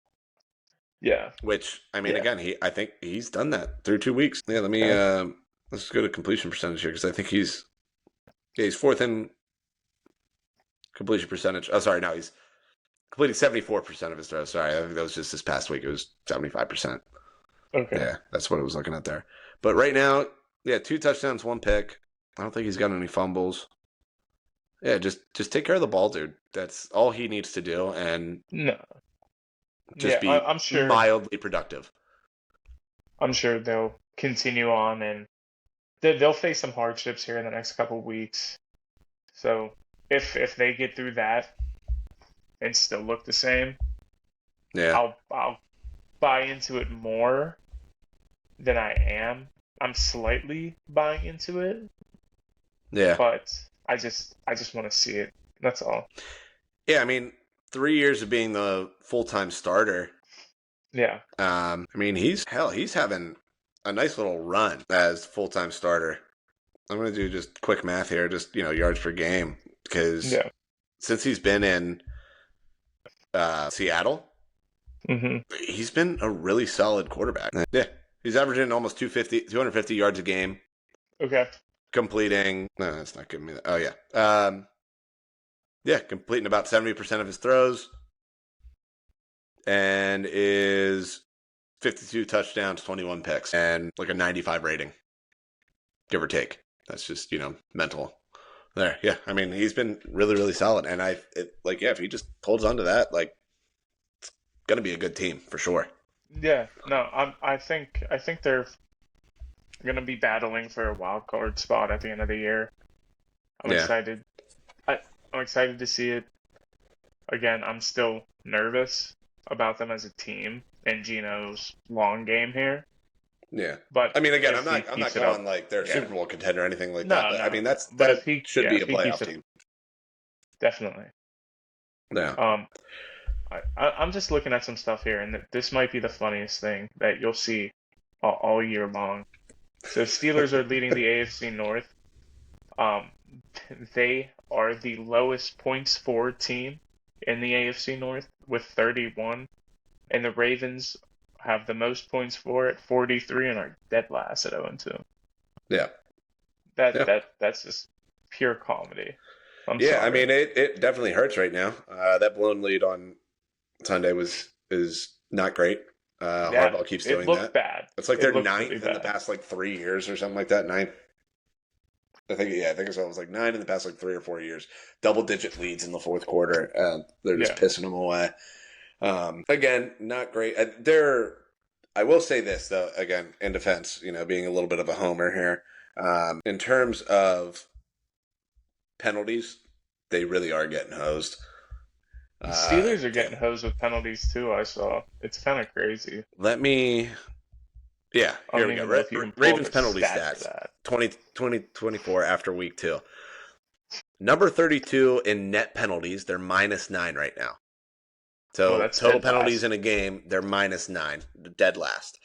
Yeah,
Which I mean,
yeah.
again, I think he's done that through 2 weeks. Yeah,
Okay.
let's go to completion percentage here because I think he's fourth in completion percentage. Oh, sorry, no, he's completing 74% of his throws. Sorry, I think that was just this past week. It was 75%.
Okay.
Yeah, that's what I was looking at there. But right now, yeah, 2 touchdowns, 1 pick. I don't think he's got any fumbles. Yeah, just take care of the ball, dude. That's all he needs to do, and
No.
just
Yeah,
be
I'm sure.
mildly productive.
I'm sure they'll continue on and they'll face some hardships here in the next couple of weeks. So if they get through that and still look the same,
Yeah,
I'll buy into it more than I am. I'm slightly buying into it,
yeah,
but I just want to see it. That's all.
yeah. I mean, 3 years of being the full-time starter.
Yeah.
I mean, he's having a nice little run as full-time starter. I'm gonna do just quick math here, just yards per game, because
Yeah.
since he's been in Seattle,
Hmm.
he's been a really solid quarterback. Yeah, he's averaging almost 250 yards a game,
Okay.
completing. No, that's not giving me that. Oh yeah, yeah, completing about 70% of his throws, and is 52 touchdowns, 21 picks, and like a 95 rating, give or take. That's just mental. There, yeah. I mean, he's been really, really solid, and if he just holds on to that, like, it's gonna be a good team for sure.
Yeah. No, I think they're gonna be battling for a wild card spot at the end of the year. I'm
Yeah,
excited. I, I'm excited to see it. Again, I'm still nervous about them as a team and Gino's long game here.
yeah.
But
I mean, again,
if he
I'm not
keeps it up,
going like they're a
yeah.
Super Bowl contender or anything like that,
No,
but I
no.
mean,
But
that should be
if
a
he keeps
playoff
it,
team.
definitely.
Yeah,
Um, I'm just looking at some stuff here, and this might be the funniest thing that you'll see all year long. So Steelers are leading the AFC North. Um, they are the lowest points for team in the AFC North with 31, and the Ravens have the most points for at 43 and are dead last at 0-2.
yeah,
That
yeah,
that's just pure comedy. I'm
yeah. I
sorry.
mean, it definitely hurts right now. That blown lead on Sunday is not great.
Yeah,
Harbaugh keeps
it
doing
looked
that.
bad.
It's like
It
they're
looked really
ninth in the
bad.
past like 3 years or something like that. Ninth. I think so. It was like 9 in the past like 3 or 4 years. Double digit leads in the fourth quarter. They're just
Yeah.
pissing them away. Again, not great. They're. I will say this though. Again, in defense, being a little bit of a homer here, in terms of penalties, they really are getting hosed.
The Steelers are
Damn.
getting hosed with penalties too. I saw. It's kind of crazy.
Let me. Yeah,
I
here
don't
we go.
even know if you can pull up
Ravens
a
penalty
stat for
stats
that.
2024 after week 2. Number 32 in net penalties, they're -9 right now.
Well,
So
that's
total
dead
penalties
last.
in a game, they're -9, dead last.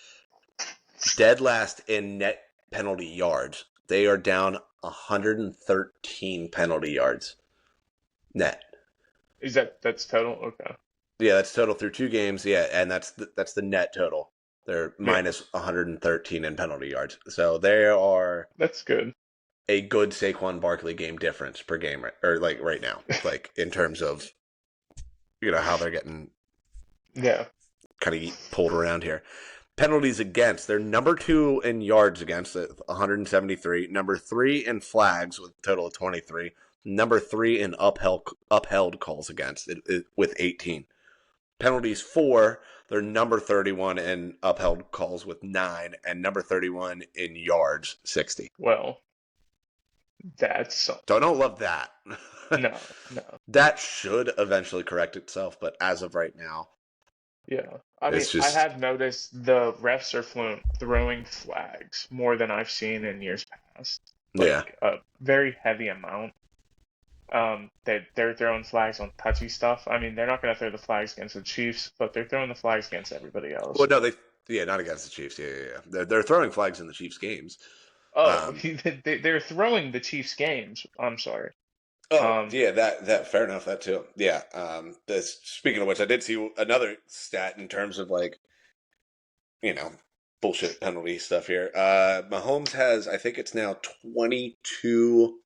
Dead last in net penalty yards. They are down 113 penalty yards net.
Is that's total? Okay.
Yeah, that's total through 2 games. Yeah, and that's the net total. They're
Yeah,
minus 113 in penalty yards. So they are
that's good.
a good Saquon Barkley game difference per game, or like right now, like in terms of how they're getting
Yeah.
kind of pulled around here. Penalties against, they're number 2 in yards against at 173, number 3 in flags with a total of 23, number 3 in upheld calls against with 18. Penalties for, they're number 31 in upheld calls with 9, and number 31 in yards 60.
Well, that's
So I don't love that.
no, no.
That should eventually correct itself, but as of right now,
Yeah. I mean,
it's
I
just
have noticed the refs are throwing flags more than I've seen in years past.
yeah.
Like a very heavy amount. That they're throwing flags on touchy stuff. I mean, they're not going to throw the flags against the Chiefs, but they're throwing the flags against everybody else.
Well, no, not against the Chiefs. Yeah. They're throwing flags in the Chiefs games.
Oh,
Um,
they're throwing the Chiefs games. I'm sorry.
oh,
Um,
yeah, that fair enough. That too. Yeah. Speaking of which, I did see another stat in terms of you know bullshit penalty stuff here. Mahomes has, I think it's now 22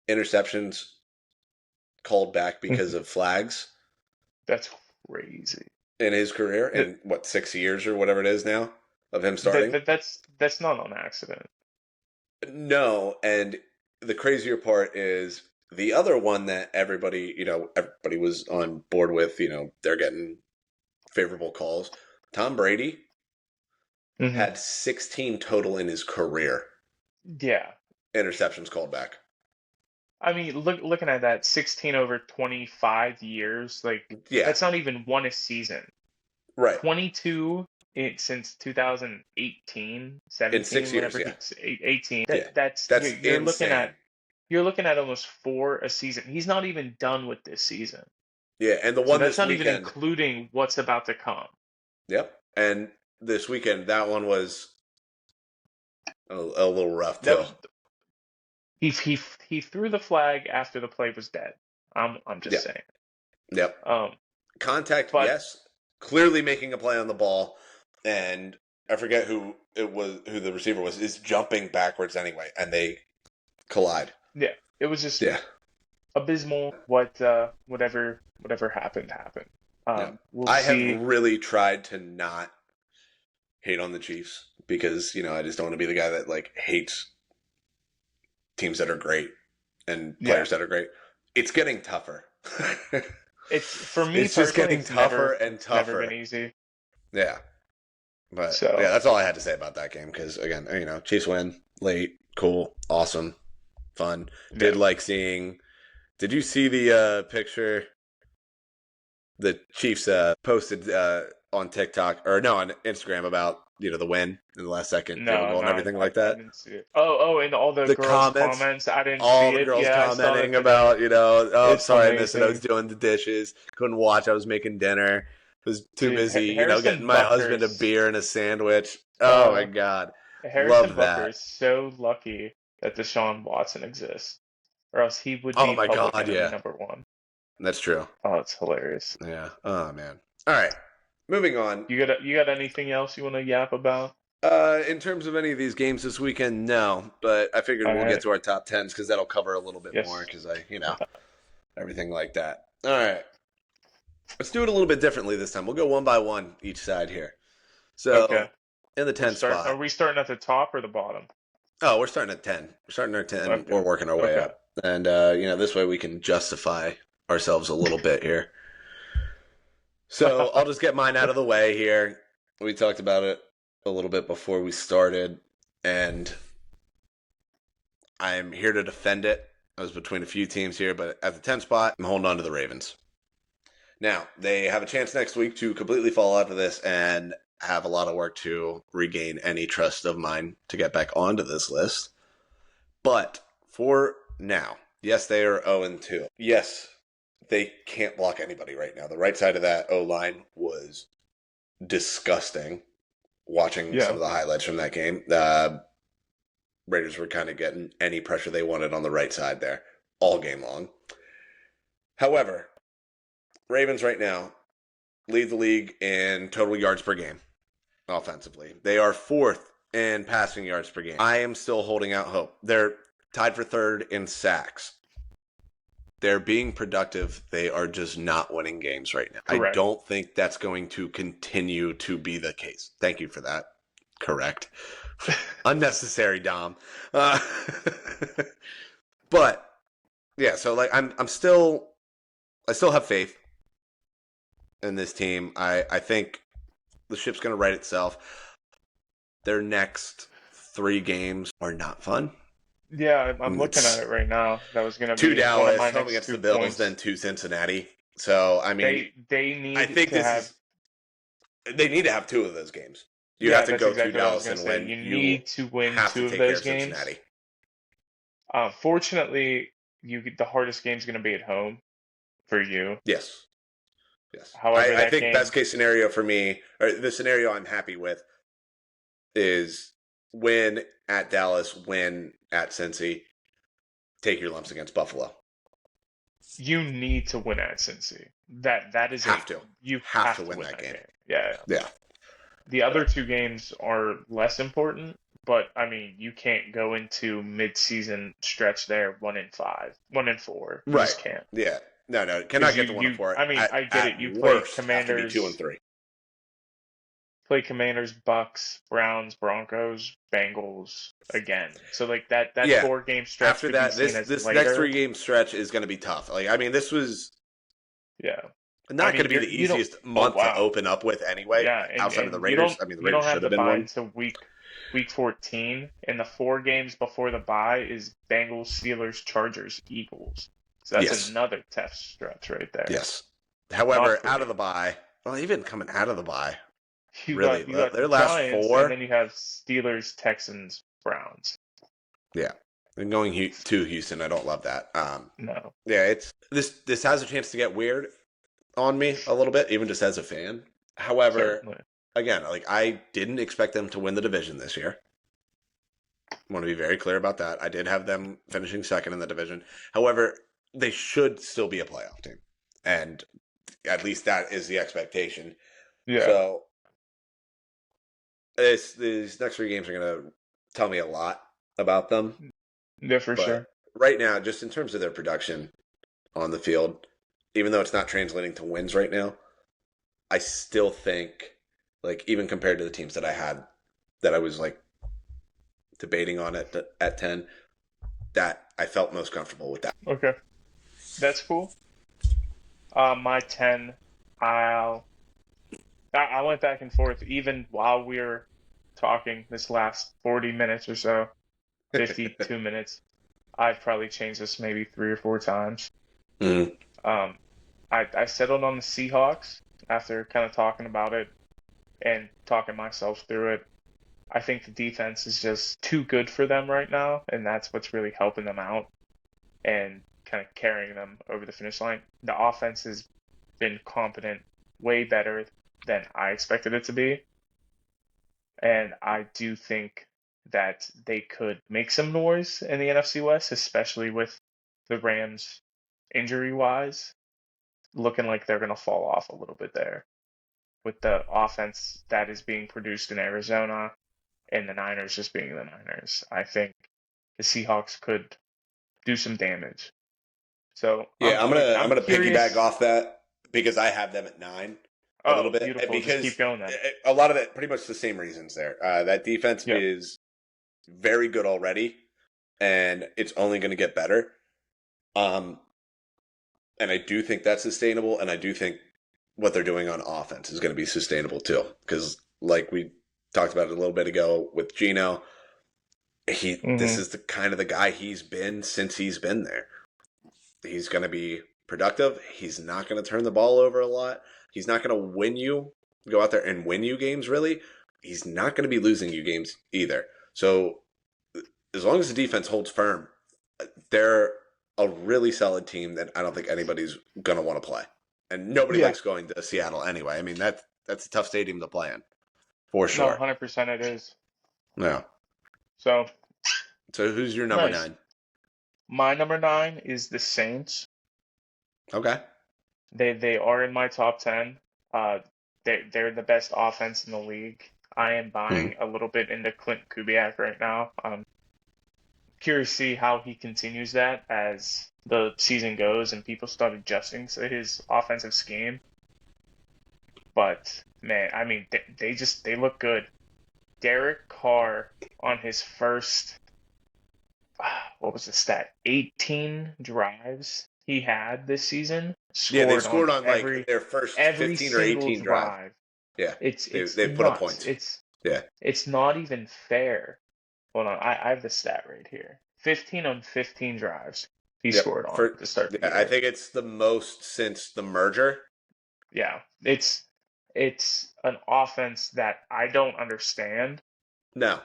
interceptions called back because of flags
that's crazy.
in his career
That,
in what 6 years or whatever it is now of him starting.
that's not on accident.
No, and the crazier part is the other one that everybody was on board with. They're getting favorable calls. Tom Brady
Hmm.
had 16 total in his career
Yeah.
interceptions called back.
I mean, looking at that, 16 over 25 years, like
Yeah,
that's not even one a season.
right.
22 since 2018,
In 6
17,
years,
whatever
yeah,
18.
yeah,
That's
that's insane.
you're looking at almost 4 a season. He's not even done with this season.
Yeah, and the
So
one
that's
this
not even
weekend.
including what's about to come.
Yep, and this weekend that one was a little rough
That
too.
was he threw the flag after the play was dead. I'm just
Yep,
saying.
yep.
Um,
Contact,
but
yes. Clearly making a play on the ball, and I forget who the receiver was, is jumping backwards anyway, and they collide.
yeah, it was just
Yeah,
abysmal. Whatever happened happened.
yeah.
We'll
I have
see.
really tried to not hate on the Chiefs because I just don't want to be the guy that hates teams that are great and
Yeah,
players that are great. It's getting tougher.
it's for me
It's just
personally.
getting
It's
tougher and
never been
tougher.
easy.
Yeah. But yeah,
So
that's all I had to say about that game because again, Chiefs win late, cool, awesome, fun. Did
yeah,
like seeing. Did you see the picture the Chiefs posted on TikTok or no on Instagram about the win in the last second field
no,
goal
no,
and everything like
I
that?
didn't see it. And all the
The
girls'
comments,
comments. I didn't
all
see
the
it.
girls
Yeah, I saw that
commenting
today.
about oh
It's
sorry I missed it. I was
amazing.
doing the dishes, couldn't watch. I was making dinner. Was too
Dude,
busy, getting
Harrison
my husband a
Bucker's
beer and a sandwich. Oh my
uh
god,
Harrison
love
Bucker
that.
is so lucky that Deshaun Watson exists, or else he would
Oh
be
my
public
god,
enemy
yeah,
number one.
that's true.
Oh, it's hilarious.
Yeah. Oh man. All right. Moving on.
You got anything else you want to yap about?
In terms of any of these games this weekend, no. But I figured
All
we'll get
right.
to our top tens because that'll cover a little bit more
Yes.
because everything like that. All right. Let's do it a little bit differently this time. We'll go one by one each side here. So
Okay.
in the 10
Are
spot.
we starting at the top or the bottom?
Oh, we're starting at 10. We're starting at 10.
Okay.
We're working our way
Okay.
up. And, this way we can justify ourselves a little bit here. So I'll just get mine out of the way here. We talked about it a little bit before we started, and I'm here to defend it. I was between a few teams here, but at the 10 spot, I'm holding on to the Ravens. Now, they have a chance next week to completely fall out of this and have a lot of work to regain any trust of mine to get back onto this list. But for now, yes, they are 0-2. Yes, they can't block anybody right now. The right side of that O-line was disgusting watching some of the highlights from that game. Raiders were kind of getting any pressure they wanted on the right side there all game long. However, Ravens right now lead the league in total yards per game offensively. They are fourth in passing yards per game. I am still holding out hope. They're tied for third in sacks. They're being productive. They are just not winning games right now.
Correct.
I don't think that's going to continue to be the case. Thank you for that. Correct. Unnecessary, Dom. But yeah, so like I still have faith in this team. I think the ship's going to right itself. Their next 3 games are not fun.
Yeah, I'm looking at it right now. That was going to be
2 Dallas,
one of my
home
next
against
2
the Bills,
points.
then 2 Cincinnati. So I mean,
they need.
I think
to have.
They need to have 2 of those games. You
Yeah,
have to
that's
go
exactly
to
what I was
Dallas
gonna
and
say.
win.
You need to win
have
2
to
of
take
those
care of
games.
Cincinnati.
Fortunately, the hardest game's going to be at home for you.
Yes.
However,
I think best case scenario for me, or the scenario I'm happy with, is win at Dallas, win at Cincy, take your lumps against Buffalo.
You need to win at Cincy. That is you have to win that game. Yeah. The other 2 games are less important, but I mean, you can't go into mid-season stretch there 1-5, 1-4. You just can't.
Yeah. No, cannot get to 1-4.
I mean, I get it. You play Commanders.
Have to be 2-3.
Play Commanders, Bucks, Browns, Broncos, Bengals again. So like that 4-game stretch. After that,
this next 3-game stretch is going to be tough. Like I mean, this was not going to be the easiest month to open up with anyway.
Yeah,
outside of the Raiders. I mean, the Raiders should have been one.
To week 14, and the 4 games before the bye is Bengals, Steelers, Chargers, Eagles. So that's another tough stretch right there.
Yes. However, out of the bye, well, even coming out of the bye, you got their last
Giants,
4,
and then you have Steelers, Texans, Browns.
Yeah, and going to Houston, I don't love that.
No.
Yeah, it's this has a chance to get weird on me a little bit, even just as a fan. However, again, like I didn't expect them to win the division this year. I want to be very clear about that. I did have them finishing second in the division. However, they should still be a playoff team, and at least that is the expectation.
Yeah.
So these next 3 games are going to tell me a lot about them.
Yeah, for sure.
Right now, just in terms of their production on the field, even though it's not translating to wins right now, I still think, like, even compared to the teams that I had, that I was, like, debating on at 10, that I felt most comfortable with that.
Okay. That's cool. My 10, I went back and forth even while we were talking this last 40 minutes or so, 52 minutes. I've probably changed this maybe 3 or 4 times. I settled on the Seahawks after kind of talking about it and talking myself through it. I think the defense is just too good for them right now, and that's what's really helping them out and kind of carrying them over the finish line. The offense has been competent, way better than I expected it to be. And I do think that they could make some noise in the NFC West, especially with the Rams injury-wise, looking like they're going to fall off a little bit there. With the offense that is being produced in Arizona and the Niners just being the Niners, I think the Seahawks could do some damage. So
yeah, I'm gonna piggyback off that because I have them at 9 a little bit.
Beautiful.
Because
just keep going then.
A lot of it, pretty much the same reasons there. That defense is very good already, and it's only going to get better. And I do think that's sustainable, and I do think what they're doing on offense is going to be sustainable too. Because like we talked about it a little bit ago with Geno, this
Hmm.
is the kind of the guy he's been since he's been there. He's going to be productive. He's not going to turn the ball over a lot. He's not going to go out there and win you games, really. He's not going to be losing you games either. So as long as the defense holds firm, they're a really solid team that I don't think anybody's going to want to play. And nobody
Yeah,
likes going to Seattle anyway. I mean, that's a tough stadium to play in, for
no,
sure.
100% it is.
Yeah.
So
So who's your number
nice.
9?
My number 9 is the Saints.
Okay.
They are in my top 10. Uh, they're the best offense in the league. I am
Hmm.
buying a little bit into Clint Kubiak right now. Curious to see how he continues that as the season goes and people start adjusting to his offensive scheme. But man, I mean, they look good. Derek Carr on his first, what was the stat? 18 drives he had this season,
Yeah, they've
scored on
scored on like their first
every
15 or
single
18 drive.
drive.
Yeah.
It's
They've put up
nuts.
points. Yeah.
It's not even fair. Hold on, I have the stat right here. 15 on 15 drives he
Yep.
scored on to start the
Yeah, I
year.
think it's the most since the merger.
Yeah, it's an offense that I don't understand,
No.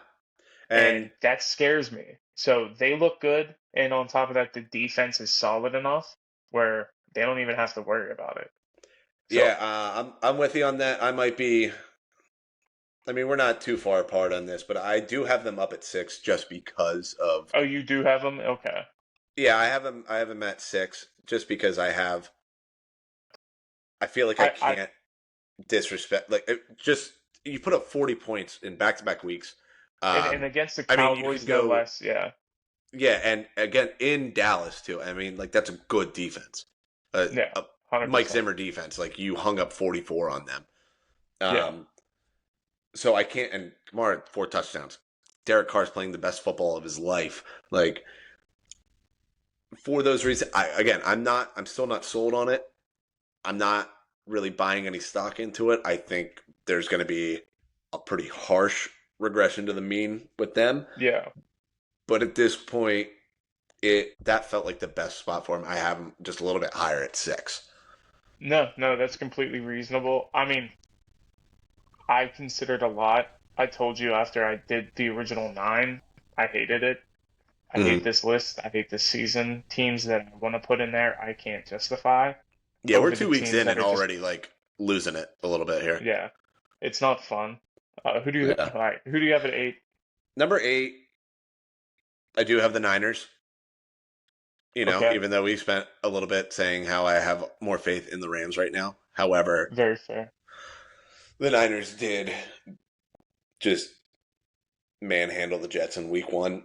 and
And
that scares me. So they look good, and on top of that, the defense is solid enough where they don't even have to worry about it.
yeah,
So,
I'm with you on that. I might be. I mean, we're not too far apart on this, but I do have them up at 6 just because of.
oh, you do have them? Okay.
Yeah, I have them. I have them at 6 just because I have. I feel like I
I
can't disrespect. Like just you put up 40 points in back-to-back weeks.
and against the
I mean, you
Cowboys,
can
no
go.
less. Yeah,
Yeah, and again in Dallas too. I mean, like that's a good defense.
yeah,
A Mike
100%.
Zimmer defense. Like you hung up 44 on them.
Yeah.
Um, so I can't. And Kamara 4 touchdowns. Derek Carr's playing the best football of his life. Like for those reasons, I'm still not sold on it. I'm not really buying any stock into it. I think there's going to be a pretty harsh regression to the mean with them.
Yeah.
But at this point, that felt like the best spot for him. I have him just a little bit higher at 6.
No, no, that's completely reasonable. I mean, I considered a lot. I told you after I did the original 9, I hated it. I hate
Mm-hmm.
this list. I hate this season. Teams that I want to put in there, I can't justify
Yeah, we're
over the
2 weeks
teams
in
that
and
are just,
already like losing it a little bit here.
yeah, it's not fun.
Yeah.
All right, who do you have at 8?
Number 8, I do have the Niners.
Okay,
Even though we spent a little bit saying how I have more faith in the Rams right now. However,
very fair.
the Niners did just manhandle the Jets in week 1.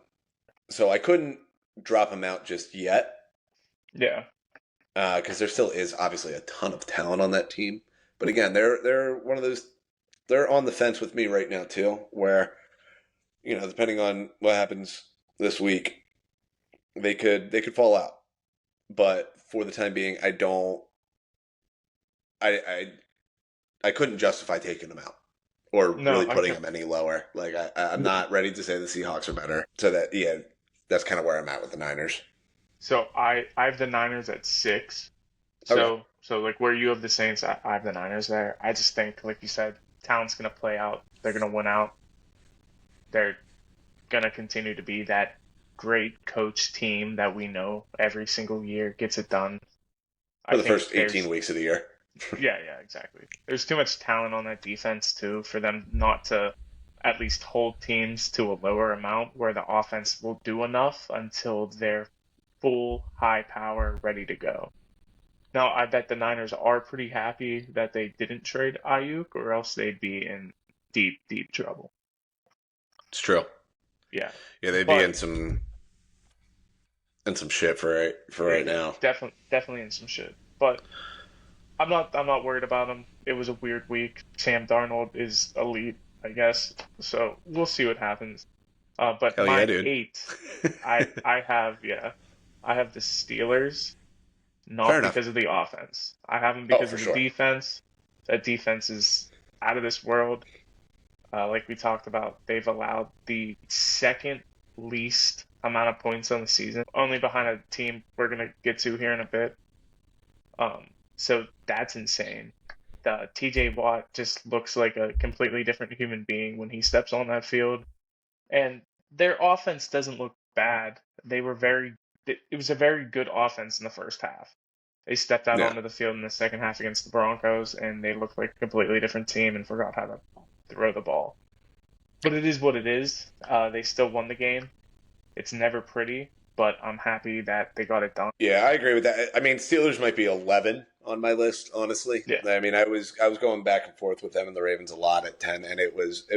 So I couldn't drop them out just yet
Yeah,
because there still is obviously a ton of talent on that team. But again, they're one of those. They're on the fence with me right now too, where depending on what happens this week, they could fall out. But for the time being, I don't. I couldn't justify taking them out or
no,
really putting them any lower. Like I'm not ready to say the Seahawks are better. So that's kind of where I'm at with the Niners.
so I have the Niners at 6.
Okay.
So like where you have the Saints, I have the Niners there. I just think, like you said, talent's gonna play out. They're gonna win out. They're gonna continue to be that great coach team that we know every single year gets it done.
For
I
the
think
first 18
there's
weeks of the year.
yeah, yeah, exactly. There's too much talent on that defense too for them not to at least hold teams to a lower amount where the offense will do enough until they're full high power ready to go. Now, I bet the Niners are pretty happy that they didn't trade Ayuk, or else they'd be in deep, deep trouble.
It's true.
Yeah,
Yeah, they'd be
but
in some shit for right now.
definitely in some shit. But I'm not worried about him. It was a weird week. Sam Darnold is elite, I guess. So we'll see what happens. But
Hell yeah,
my
dude.
8, I have I have the Steelers,
Fair
not
enough.
because of the offense. I have them
Oh,
because
for
of the
sure.
defense. That defense is out of this world. Like we talked about, they've allowed the second least amount of points on the season, only behind a team we're gonna get to here in a bit. So that's insane. The TJ Watt just looks like a completely different human being when he steps on that field. And their offense doesn't look bad. It was a very good offense in the first half. They stepped out
Yeah.
onto the field in the second half against the Broncos, and they looked like a completely different team and forgot how to throw the ball. But it is what it is. They still won the game. It's never pretty, but I'm happy that they got it done.
Yeah, I agree with that. I mean, Steelers might be 11 on my list, honestly.
Yeah,
I mean, I was going back and forth with them and the Ravens a lot at 10, and it was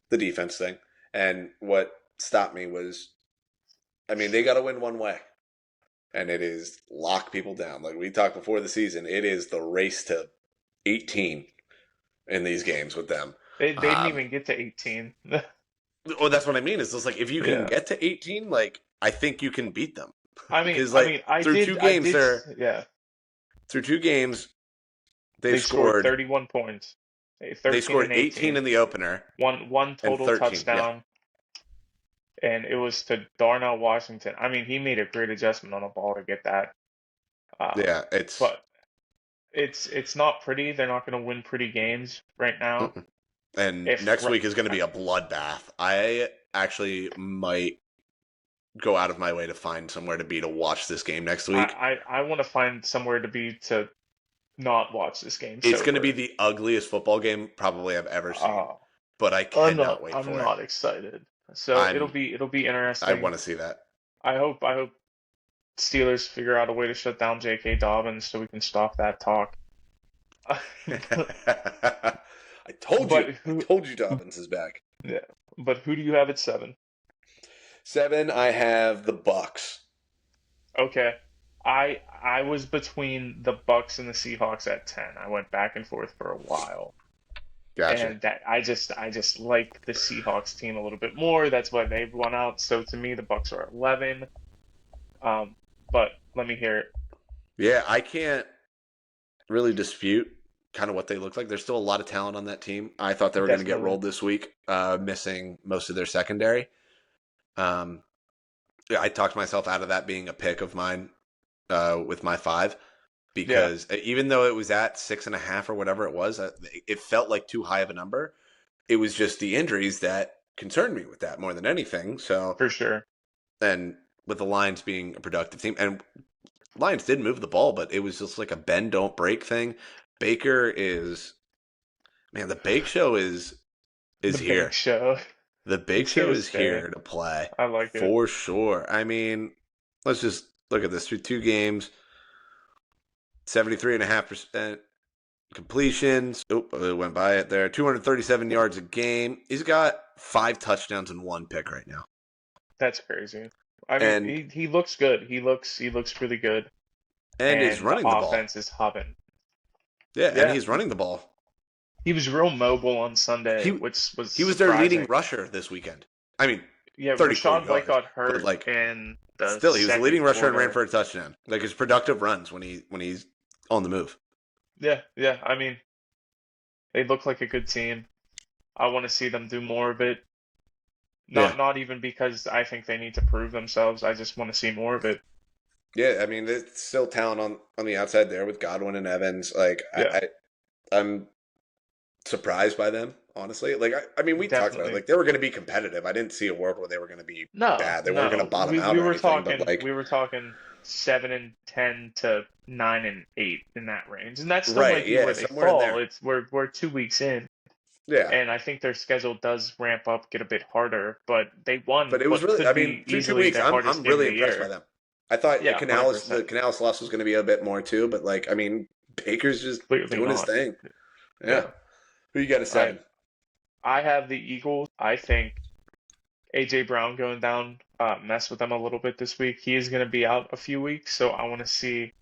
the defense thing. And what stopped me was, I mean, they got to win one way, and it is lock people down. Like we talked before the season, it is the race to 18 in these games with them.
they didn't
Um,
even get to 18.
well, that's what I mean. It's just like if you can
Yeah,
get to 18, like I think you can beat them
I mean,
because
I
like
mean, I
through
did,
two
I
games,
did, yeah.
through two games
They
they've
scored
scored
31 points,
they
13
scored
and
18 in
18,
the opener
one
and
total
13. Yeah,
touchdown, and it was to Darnell Washington. I mean, he made a great adjustment on the ball to get that. Um,
yeah. It's
but it's not pretty. They're not going to win pretty games right now.
mm-mm. And
If
next week is going to be a bloodbath. I actually might go out of my way to find somewhere to be to watch this game next week.
I want to find somewhere to be to not watch this game
It's going to be
sober.
the ugliest football game probably I've ever seen,
Uh,
but I cannot wait
I'm
for it.
not excited. So
I'm
it'll be
I
interesting.
want to see that.
I hope Steelers figure out a way to shut down J.K. Dobbins so we can stop that talk.
I told you.
But
I
who?
told you Dobbins is back.
Yeah. But who do you have at 7?
7, I have the Bucks.
Okay. I was between the Bucks and the Seahawks at 10. I went back and forth for a while.
Gotcha.
And that I just like the Seahawks team a little bit more. That's why they've won out. So to me, the Bucks are 11. Um, but let me hear it.
Yeah, I can't really dispute kind of what they look like. There's still a lot of talent on that team. I thought they were going to get
Definitely.
rolled this week, missing most of their secondary. Um, yeah, I talked myself out of that being a pick of mine with my 5
Yeah,
because even though it was at 6.5 or whatever it was, it felt like too high of a number. It was just the injuries that concerned me with that more than anything. So,
for sure.
and with the Lions being a productive team, and Lions did move the ball, but it was just like a bend don't break thing. Baker is man, the Bake Show is
The Big
here.
Show.
The Bake
It's here
Show
to
is
stay.
here to play
I like it.
for sure. I mean, let's just look at this through 2 games, 73.5% completions. Oop, I went by it there. 237 yards a game. He's got 5 touchdowns and 1 pick right now.
That's crazy. I mean,
And
he looks good. He looks really good,
is
and the
running the ball.
offense is humming.
Yeah, and
Yeah,
he's running the ball.
he was real mobile on Sunday,
He
which was
he was their leading
surprising.
rusher this weekend. I mean,
Yeah,
34
Rashad White
yards,
got
but
hurt
like
in the
still, he was the
second
leading rusher and ran
quarter.
for a touchdown. Like his productive runs when he's on the move.
Yeah, yeah. I mean, they look like a good team. I want to see them do more of it.
Yeah,
Not even because I think they need to prove themselves. I just want to see more of it.
yeah. I mean, there's still talent on the outside there with Godwin and Evans. Like
Yeah,
I'm surprised by them, honestly. Like I mean, we talked about it.
definitely.
Like they were going to be competitive. I didn't see a world where they were going to be
No,
bad. They weren't going to
no.
bottom out or anything. But like,
We were talking 7 and 10 to 9 and 8 in that range, and that still
right?
might be
Yeah,
where they
somewhere in
fall.
there.
It's we're 2 weeks in,
Yeah.
and I think their schedule does ramp up, get a bit harder. But they won
But it was
what
really,
could
I mean,
be
through two
easily
weeks,
their hardest
I'm
game of
really
the
impressed by
year.
them. I thought
Yeah,
The
100%.
Canales loss was going to be a bit more too, but like, I mean, Baker's just
Clearly
doing his
not.
thing. Yeah.
Yeah.
Who you got at
I
7?
I have the Eagles. I think AJ Brown going down messed with them a little bit this week. He is going to be out a few weeks, so I want to see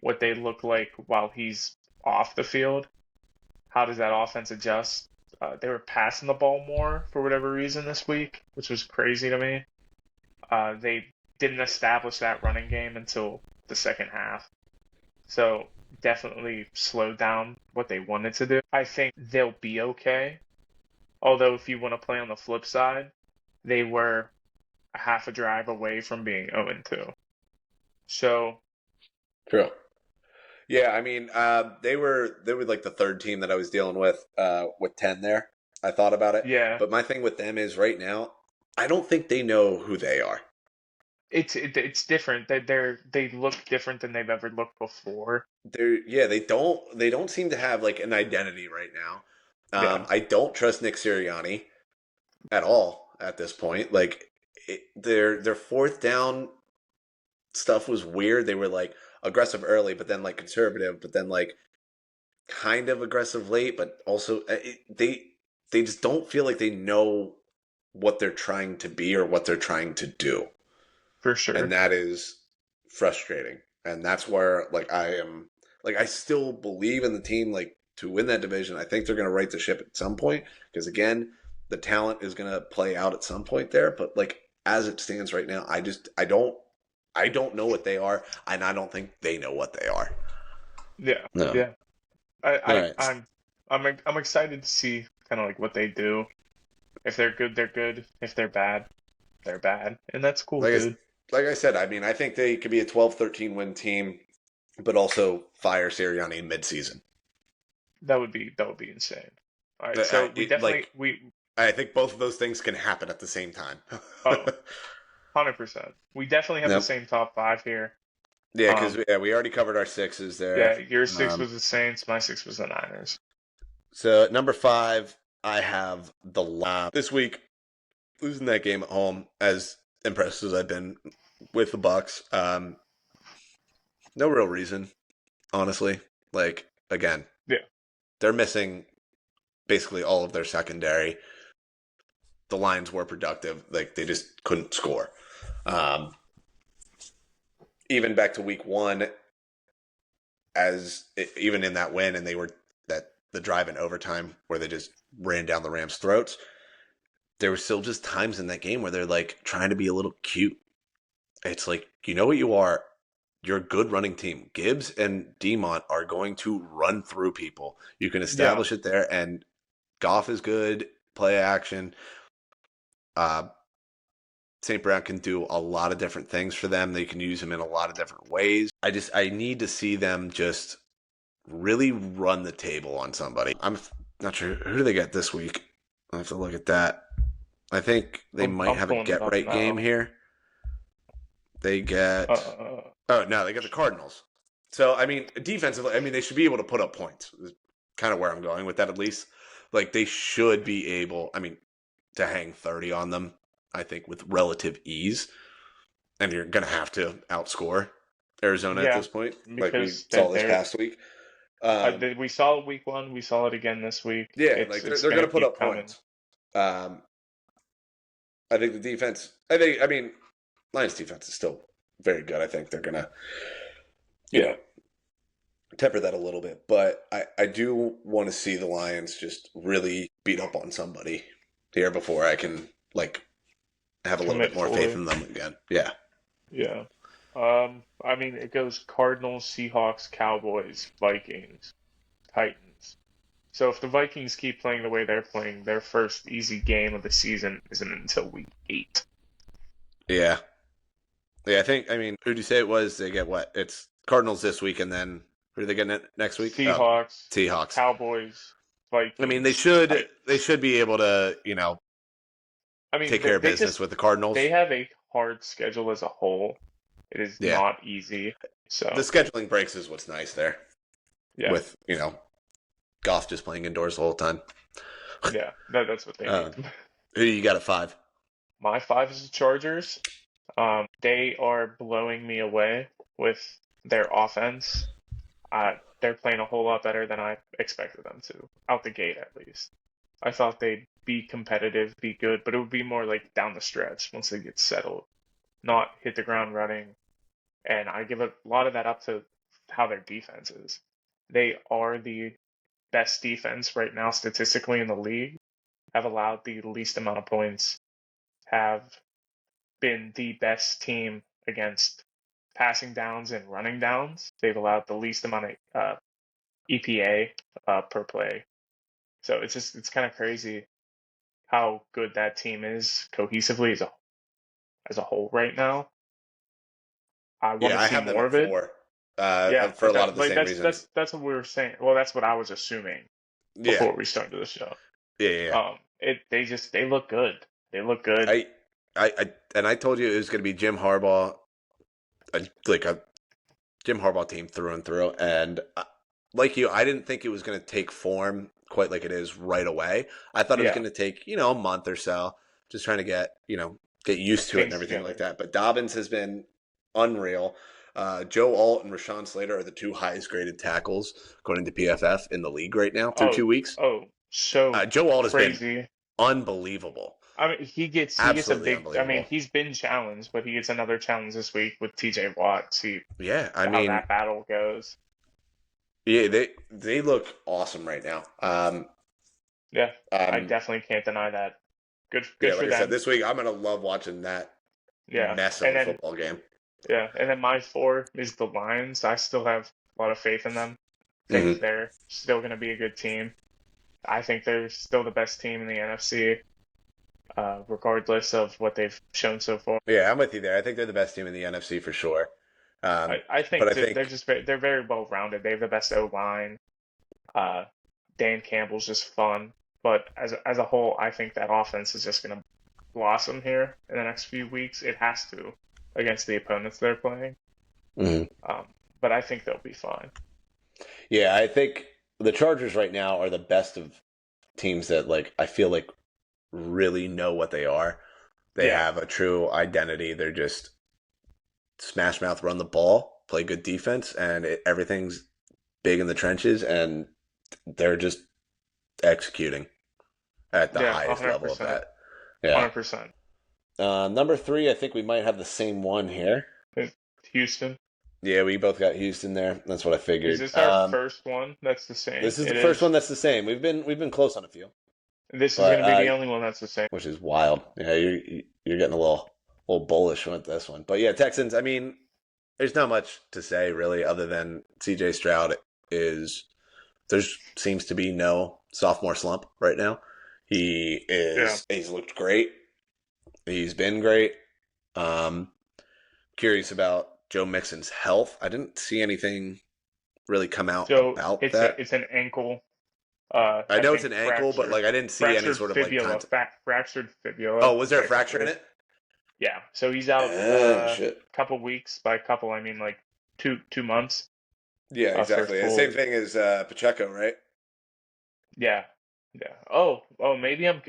what they look like while he's off the field. How does that offense adjust? They were passing the ball more for whatever reason this week, which was crazy to me. They didn't establish that running game until the second half. So definitely slowed down what they wanted to do. I think they'll be okay. Although if you want to play on the flip side, they were a half a drive away from being 0-2. So,
True. Yeah, I mean, they were like the third team that I was dealing with 10 there. I thought about it,
yeah,
but my thing with them is right now, I don't think they know who they are.
it's different. They look different than they've ever looked before.
Yeah, they don't seem to have like an identity right now.
Yeah,
I don't trust Nick Sirianni at all at this point. Like their fourth down stuff was weird. They were like aggressive early, but then like conservative, but then like kind of aggressive late, but also they just don't feel like they know what they're trying to be or what they're trying to do,
for
and
sure.
that is frustrating. And that's where like I still believe in the team like to win that division. I think they're going to right the ship at some point because again, the talent is going to play out at some point there. But like as it stands right now, I don't know what they are, and I don't think they know what they are.
Yeah,
No.
yeah.
All
I,
right.
I'm excited to see kind of like what they do. If they're good, they're good. If they're bad, and that's cool,
Like I,
dude.
like I said, I mean, I think they could be a 12-13 win team, but also fire Sirianni midseason.
That would be insane. All right, so we definitely
Like,
we
I think both of those things can happen at the same time.
oh 100%. We definitely have the
Nope.
same top five here.
Yeah, because
Um,
we already covered our sixes there.
yeah, your six
Um,
was the Saints, my six was the Niners.
so at number five, I have the Lions. This week, losing that game at home, as impressed as I've been with the Bucks, no real reason, honestly. Like again,
Yeah,
they're missing basically all of their secondary. The Lions were productive. Like they just couldn't score. Um, Even back to week one, even in that win, and they were that the drive in overtime where they just ran down the Rams' throats. There were still just times in that game where they're like trying to be a little cute. It's like you know what you are. You're a good running team. Gibbs and Demont are going to run through people. You can
yeah,
establish it there, and Goff is good. Play action. Uh, St. Brown can do a lot of different things for them. They can use him in a lot of different ways. I need to see them just really run the table on somebody. I'm not sure who do they get this week. I have to look at that. I think they might
I'm
have a
pulling it
get
up
right game
now.
here. They get
Uh,
oh no, they get the Cardinals. So I mean, defensively, I mean they should be able to put up points. Is kind of where I'm going with that at least. Like they should be able. I mean, to hang 30 on them. I think with relative ease, and you're gonna have to outscore Arizona at
yeah,
this point, like we
because
saw this past week.
we saw it week one, we saw it again this week.
Yeah,
It's
like they're,
it's
they're
gonna
gonna put
keep
up
coming.
points. Um, I think the defense. I mean, Lions defense is still very good. I think they're gonna, you
Yeah,
know, temper that a little bit. But I do want to see the Lions just really beat up on somebody here before I can like have a little bit
commit
more faith
fully.
in them again. Yeah.
Yeah. I mean, it goes Cardinals, Seahawks, Cowboys, Vikings, Titans. So if the Vikings keep playing the way they're playing, their first easy game of the season isn't until week 8.
Yeah. Yeah, I think, I mean, who do you say it was? They get what? It's Cardinals this week, and then who do they get next week? Oh,
Seahawks,
Seahawks.
Cowboys,
I mean, they
Vikings,
should they
Titans.
should be able to,
I mean,
take care of
they
business
just
with the
they
Cardinals.
have a hard schedule as a whole. It is
Yeah.
not easy.
The
So,
scheduling breaks is what's nice there
yeah.
with, Goff just playing indoors the whole time.
Yeah, that's what they need.
Uh, who do you got at five?
My five is the Chargers. They are blowing me away with their offense. They're playing a whole lot better than I expected them to, out the gate at least. I thought they'd be competitive, be good, but it would be more like down the stretch once they get settled, not hit the ground running. And I give a lot of that up to how their defense is. They are the best defense right now statistically in the league, have allowed the least amount of points, have been the best team against passing downs and running downs. They've allowed the least amount of EPA per play. So it's kind of crazy how good that team is cohesively as a as a whole right now. I want
Yeah,
to
I
see
have them
more
at
of it.
4
Yeah,
for a lot of the
like
same reasons.
that's what we were saying. Well, that's what I was assuming
Yeah,
before we started the show.
yeah, yeah. Yeah.
They look good. They look good.
I, and I told you it was going to be Jim Harbaugh, like a Jim Harbaugh team through and through. And like you, I didn't think it was going to take form quite like it is right away. I thought it was
Yeah,
going to take, a month or so, just trying to get used to it and
things
everything like
together.
that. But Dobbins has been unreal. Joe Alt and Rashawn Slater are the two highest graded tackles according to PFF in the league right now through
Oh,
2 weeks.
so
Joe Alt has been
crazy.
unbelievable,
I mean, he gets a
absolutely
big. I mean,
unbelievable.
he's been challenged, but he gets another challenge this week with T.J. Watt. See
Yeah, I
how
mean,
that battle goes.
yeah, they look awesome right now.
Yeah, I
Um,
definitely can't deny that. Good
yeah,
for
like I said,
them.
this week I'm gonna love watching that
Yeah,
mess of
and
a
then
football game.
my four is the Lions. I still have a lot of faith in them. Think
Hmm.
they're still going to be a good team. I think they're still the best team in the NFC, regardless of what they've shown so far.
Yeah, I'm with you there. I think they're the best team in the NFC for sure.
I
But
think
I
they're
think,
just they're very well rounded. They have the best O line. Uh, Dan Campbell's just fun, but as a whole, I think that offense is just going to blossom here in the next few weeks. It has to against the opponents they're playing.
mhm.
Um, but I think they'll be fine.
Yeah, I think the Chargers right now are the best of teams that like I feel like really know what they are. They
Yeah,
have a true identity. They're just smash mouth, run the ball, play good defense, and everything's big in the trenches, and they're just executing at the
yeah,
highest level of
100%,
that. Yeah.
100%.
Number 3, I think we might have the same one here.
Houston.
Yeah, we both got Houston there. That's what I
Is
figured.
this our first one that's the same?
This is the
It
first one
is.
that's the same. We've been close on a few,
This is
but
going to be the only one that's the same.
which is wild. Yeah, you're getting a little bullish with this one. But yeah, Texans. I mean, there's not much to say really, other than C.J. Stroud is. There seems to be no sophomore slump right now.
Yeah.
He's looked great. He's been great. Um, Curious about Joe Mixon's health. I didn't see anything really come out
So
about that.
it's an ankle.
I
I
know it's
think
an ankle, but like I didn't see any
fractured
sort of like
fibula,
content.
fractured fibula,
Oh, was there a fracture in
technically.
it?
Yeah. So he's out
Oh
a
shit.
couple weeks. By couple, I mean like 2 months.
Yeah,
For
exactly. The same
full.
thing as Pacheco, right?
Yeah. Yeah. Maybe no,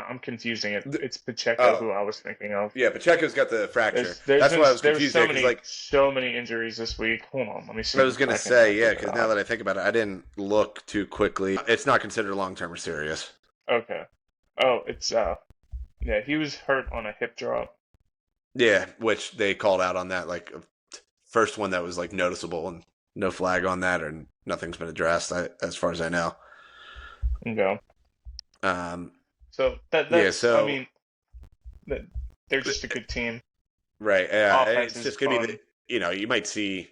I'm confusing it. It's Pacheco
Oh,
who I was thinking of.
yeah. Pacheco's got the fracture.
There's
That's
been
why I was
there's
confused there because like
so many injuries this week. Hold on, let me see
I was
if
gonna
I can
say, yeah,
look it
because now
up.
that I think about it, I didn't look too quickly. It's not considered long term or serious.
Okay. It's yeah, he was hurt on a hip drop.
Yeah, which they called out on that, like first one that was like noticeable, and no flag on that, or nothing's been addressed, as far as I know.
Okay.
Um,
So
yeah,
that's I
so
mean that they're just a good team.
right, yeah,
Offense
it's
is
just gonna be
fun.
you might see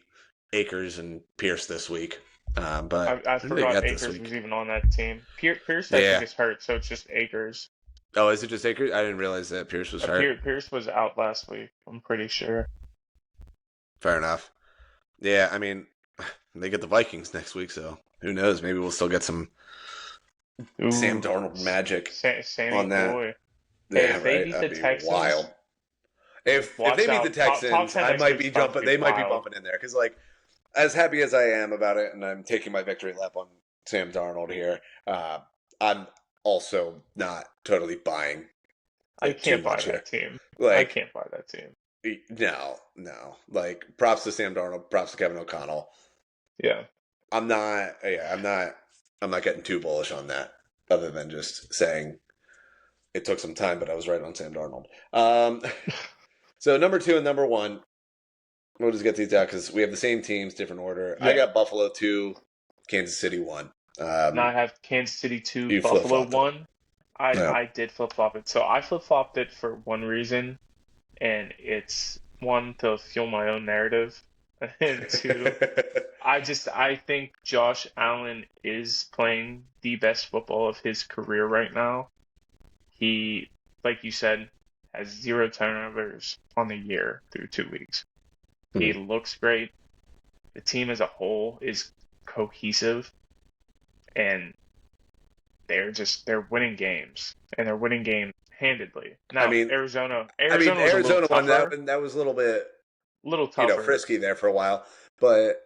Akers and Pierce this week, but
I
who do they
forgot
got this
Akers was
week?
even on that team. Pierce I think
Yeah.
is hurt, so it's just Akers.
Oh, is it just Akers? I didn't realize that Pierce was hurt.
Pierce was out last week. I'm pretty sure.
Fair enough. Yeah, I mean, they get the Vikings next week, so who knows? Maybe we'll still get some Sam
Ooh,
Darnold magic
Sammy
on that.
boy. Hey,
Yeah,
if they
right.
beat the
That'd be
Texans,
wild. If they
watch
beat the
out. Top
Texans,
10
I
next
might
week's
be
about to
jumping.
be
They might be
wild.
bumping in there because, like, as happy as I am about it, and I'm taking my victory lap on Sam Darnold here, I'm also not totally buying
I
it too
can't buy
much here.
that team. I
Like,
can't buy that team.
no. Like, props to Sam Darnold. Props to Kevin O'Connell.
Yeah.
I'm not. Yeah, I'm not getting too bullish on that. Other than just saying it took some time, but I was right on Sam Darnold. Um, so number 2 and number 1. We'll just get these out because we have the same teams, different order. I
Yeah.
got Buffalo 2, Kansas City 1.
Now I have Kansas City 2,
You flip
Buffalo
flopped it.
1.
Yeah.
I did flip flop it. So I flip flopped it for one reason, and it's one to fuel my own narrative, and two, I think Josh Allen is playing the best football of his career right now. He, like you said, has 0 turnovers on the year through 2 weeks. He
Hmm.
looks great. The team as a whole is cohesive, and they're winning games, and they're winning games handedly.
I
Now,
mean,
Arizona was a little
Arizona one
tougher,
that was a little bit,
little tougher.
frisky there for a while, but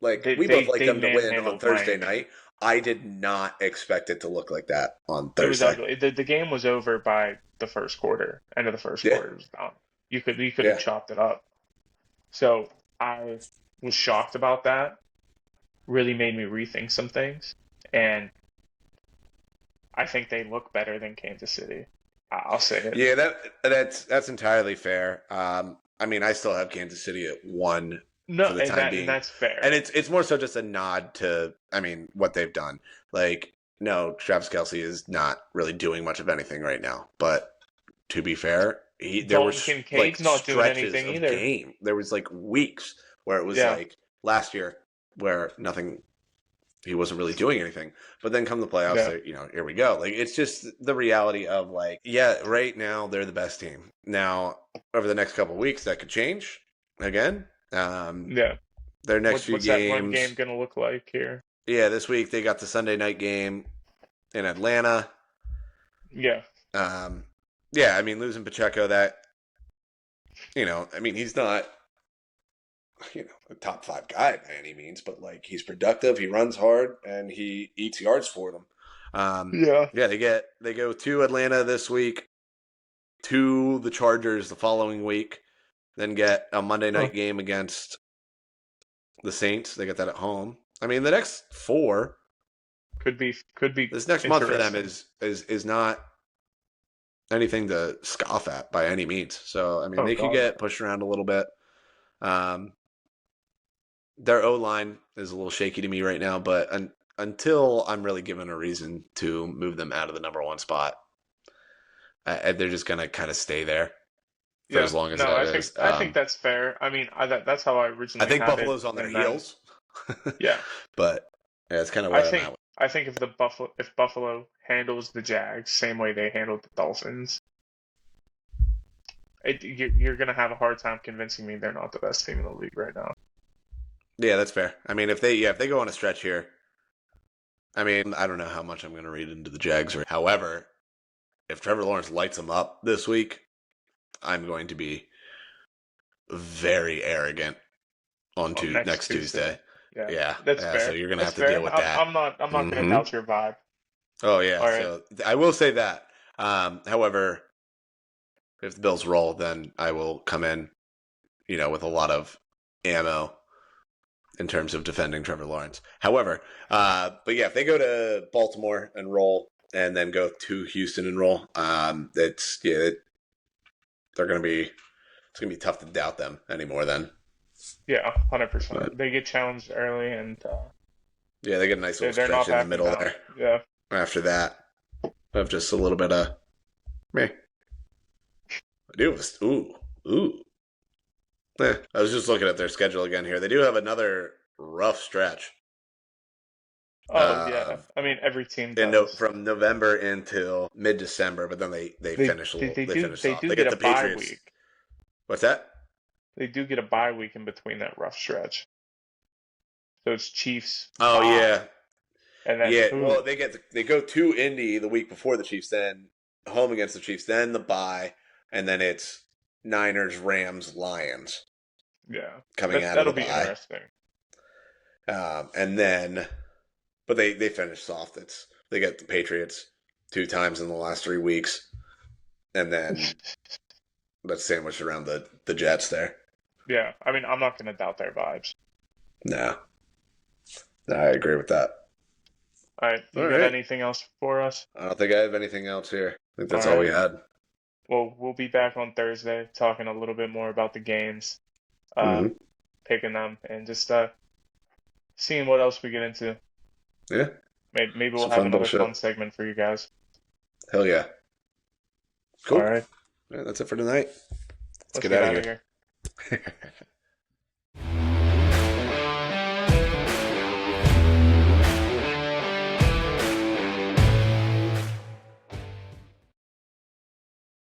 like
They
we both
they
liked
they
them to win on
manhandled
Thursday
Miami.
night. I did not expect it to look like that on
It was
Thursday.
ugly. The game was over by the first quarter. End of the first
Yeah,
quarter was done. You could have
yeah,
chopped it up. So I was shocked about that. Really made me rethink some things, and I think they look better than Kansas City. I'll say it.
yeah. That's entirely fair. I mean, I still have Kansas City at one
No,
for the time
and
being,
that's
and
fair.
it's more so just a nod to, I mean, what they've done. Like, no, Travis Kelsey is not really doing much of anything right now. But to be fair, there were
Dalton
like
Kincaid's not doing
stretches
anything
of
either.
game. There was like weeks where it was
Yeah,
like last year where nothing, he wasn't really doing anything. But then come the playoffs,
yeah,
here we go. Like it's just the reality of like, yeah, right now they're the best team. Now over the next couple of weeks, that could change again.
yeah.
Their next few
What's that run game
games,
gonna look like here?
yeah, this week they got the Sunday night game in Atlanta.
Yeah,
Um, yeah, I mean losing Pacheco, that I mean he's not a top five guy by any means, but like he's productive, he runs hard, and he eats yards for them.
yeah.
Yeah, they go to Atlanta this week, to the Chargers the following week, then get a Monday
Huh.
night game against the Saints. They get that at home. I mean, the next four,
Could be
this next month for them
interesting.
is not anything to scoff at by any means. So I mean,
Oh
they could
God,
get
no.
pushed around a little bit. Um, their O line is a little shaky to me right now, but until I'm really given a reason to move them out of the number one spot, they're just gonna kind of stay there for
Yeah,
as long as
no.
that
I think
is.
I think that's fair. I mean, that's how I
I
originally
think
had it,
Buffalo's on their
and then
heels,
yeah,
but yeah, that's kind of
I
where I'm
think
at.
I think if Buffalo handles the Jags same way they handled the Dolphins, you're gonna have a hard time convincing me they're not the best team in the league right now.
Yeah, that's fair. I mean, if they go on a stretch here, I mean, I don't know how much I'm going to read into the Jags. However, if Trevor Lawrence lights them up this week, I'm going to be very arrogant on
Oh, next
next
Tuesday.
Tuesday.
Yeah,
Yeah,
that's
yeah. So
fair.
you're going to
That's
have to deal
fair.
with
I'm,
that.
I'm not I'm not gonna
Hmm.
doubt your vibe.
Oh yeah.
All right.
So I will say that. However, if the Bills roll, then I will come in, with a lot of ammo in terms of defending Trevor Lawrence. However, but yeah, if they go to Baltimore and roll, and then go to Houston and roll, they're gonna be it's gonna be tough to doubt them anymore. Then,
Yeah,
but
100%. They get challenged early, and
yeah, they get a nice little
they're
stretch
not
in the
backing
middle
down.
there.
Yeah.
After that, of just a little bit of me. I do have ooh. I was just looking at their schedule again here. They do have another rough stretch.
Oh yeah.
Um,
I mean, every team
in no,
does.
from November until mid December, but then they
They
finish a
they,
little.
they
They
do
finish
they
off.
do
They
get
get
a
the
bye
Patriots.
week.
What's that?
They do get a bye week in between that rough stretch. So it's Chiefs
Oh
bye,
yeah,
and then
yeah. Well,
ooh,
they go to Indy the week before the Chiefs, then home against the Chiefs, then the bye, and then it's Niners, Rams, Lions
yeah.
coming
That
out of
that'll
the
be
bye,
interesting.
and then but they finish soft. They get the Patriots two times in the last 3 weeks, and then that's sandwiched around the Jets there.
Yeah. I mean, I'm not gonna doubt their vibes.
No, I agree with that.
All right.
All
You got
right.
anything else for us?
I don't think I have anything else here. I think
All
that's all we
right.
had.
Well, we'll be back on Thursday talking a little bit more about the games, uh,
Hmm.
picking them, and just seeing what else we get into.
Yeah,
Maybe we'll
some
have
fun
another
bullshit.
fun segment for you guys.
Hell yeah.
All
Cool.
right.
Yeah, that's it for tonight. Let's
Let's
get
get
out of
out of
here.
here.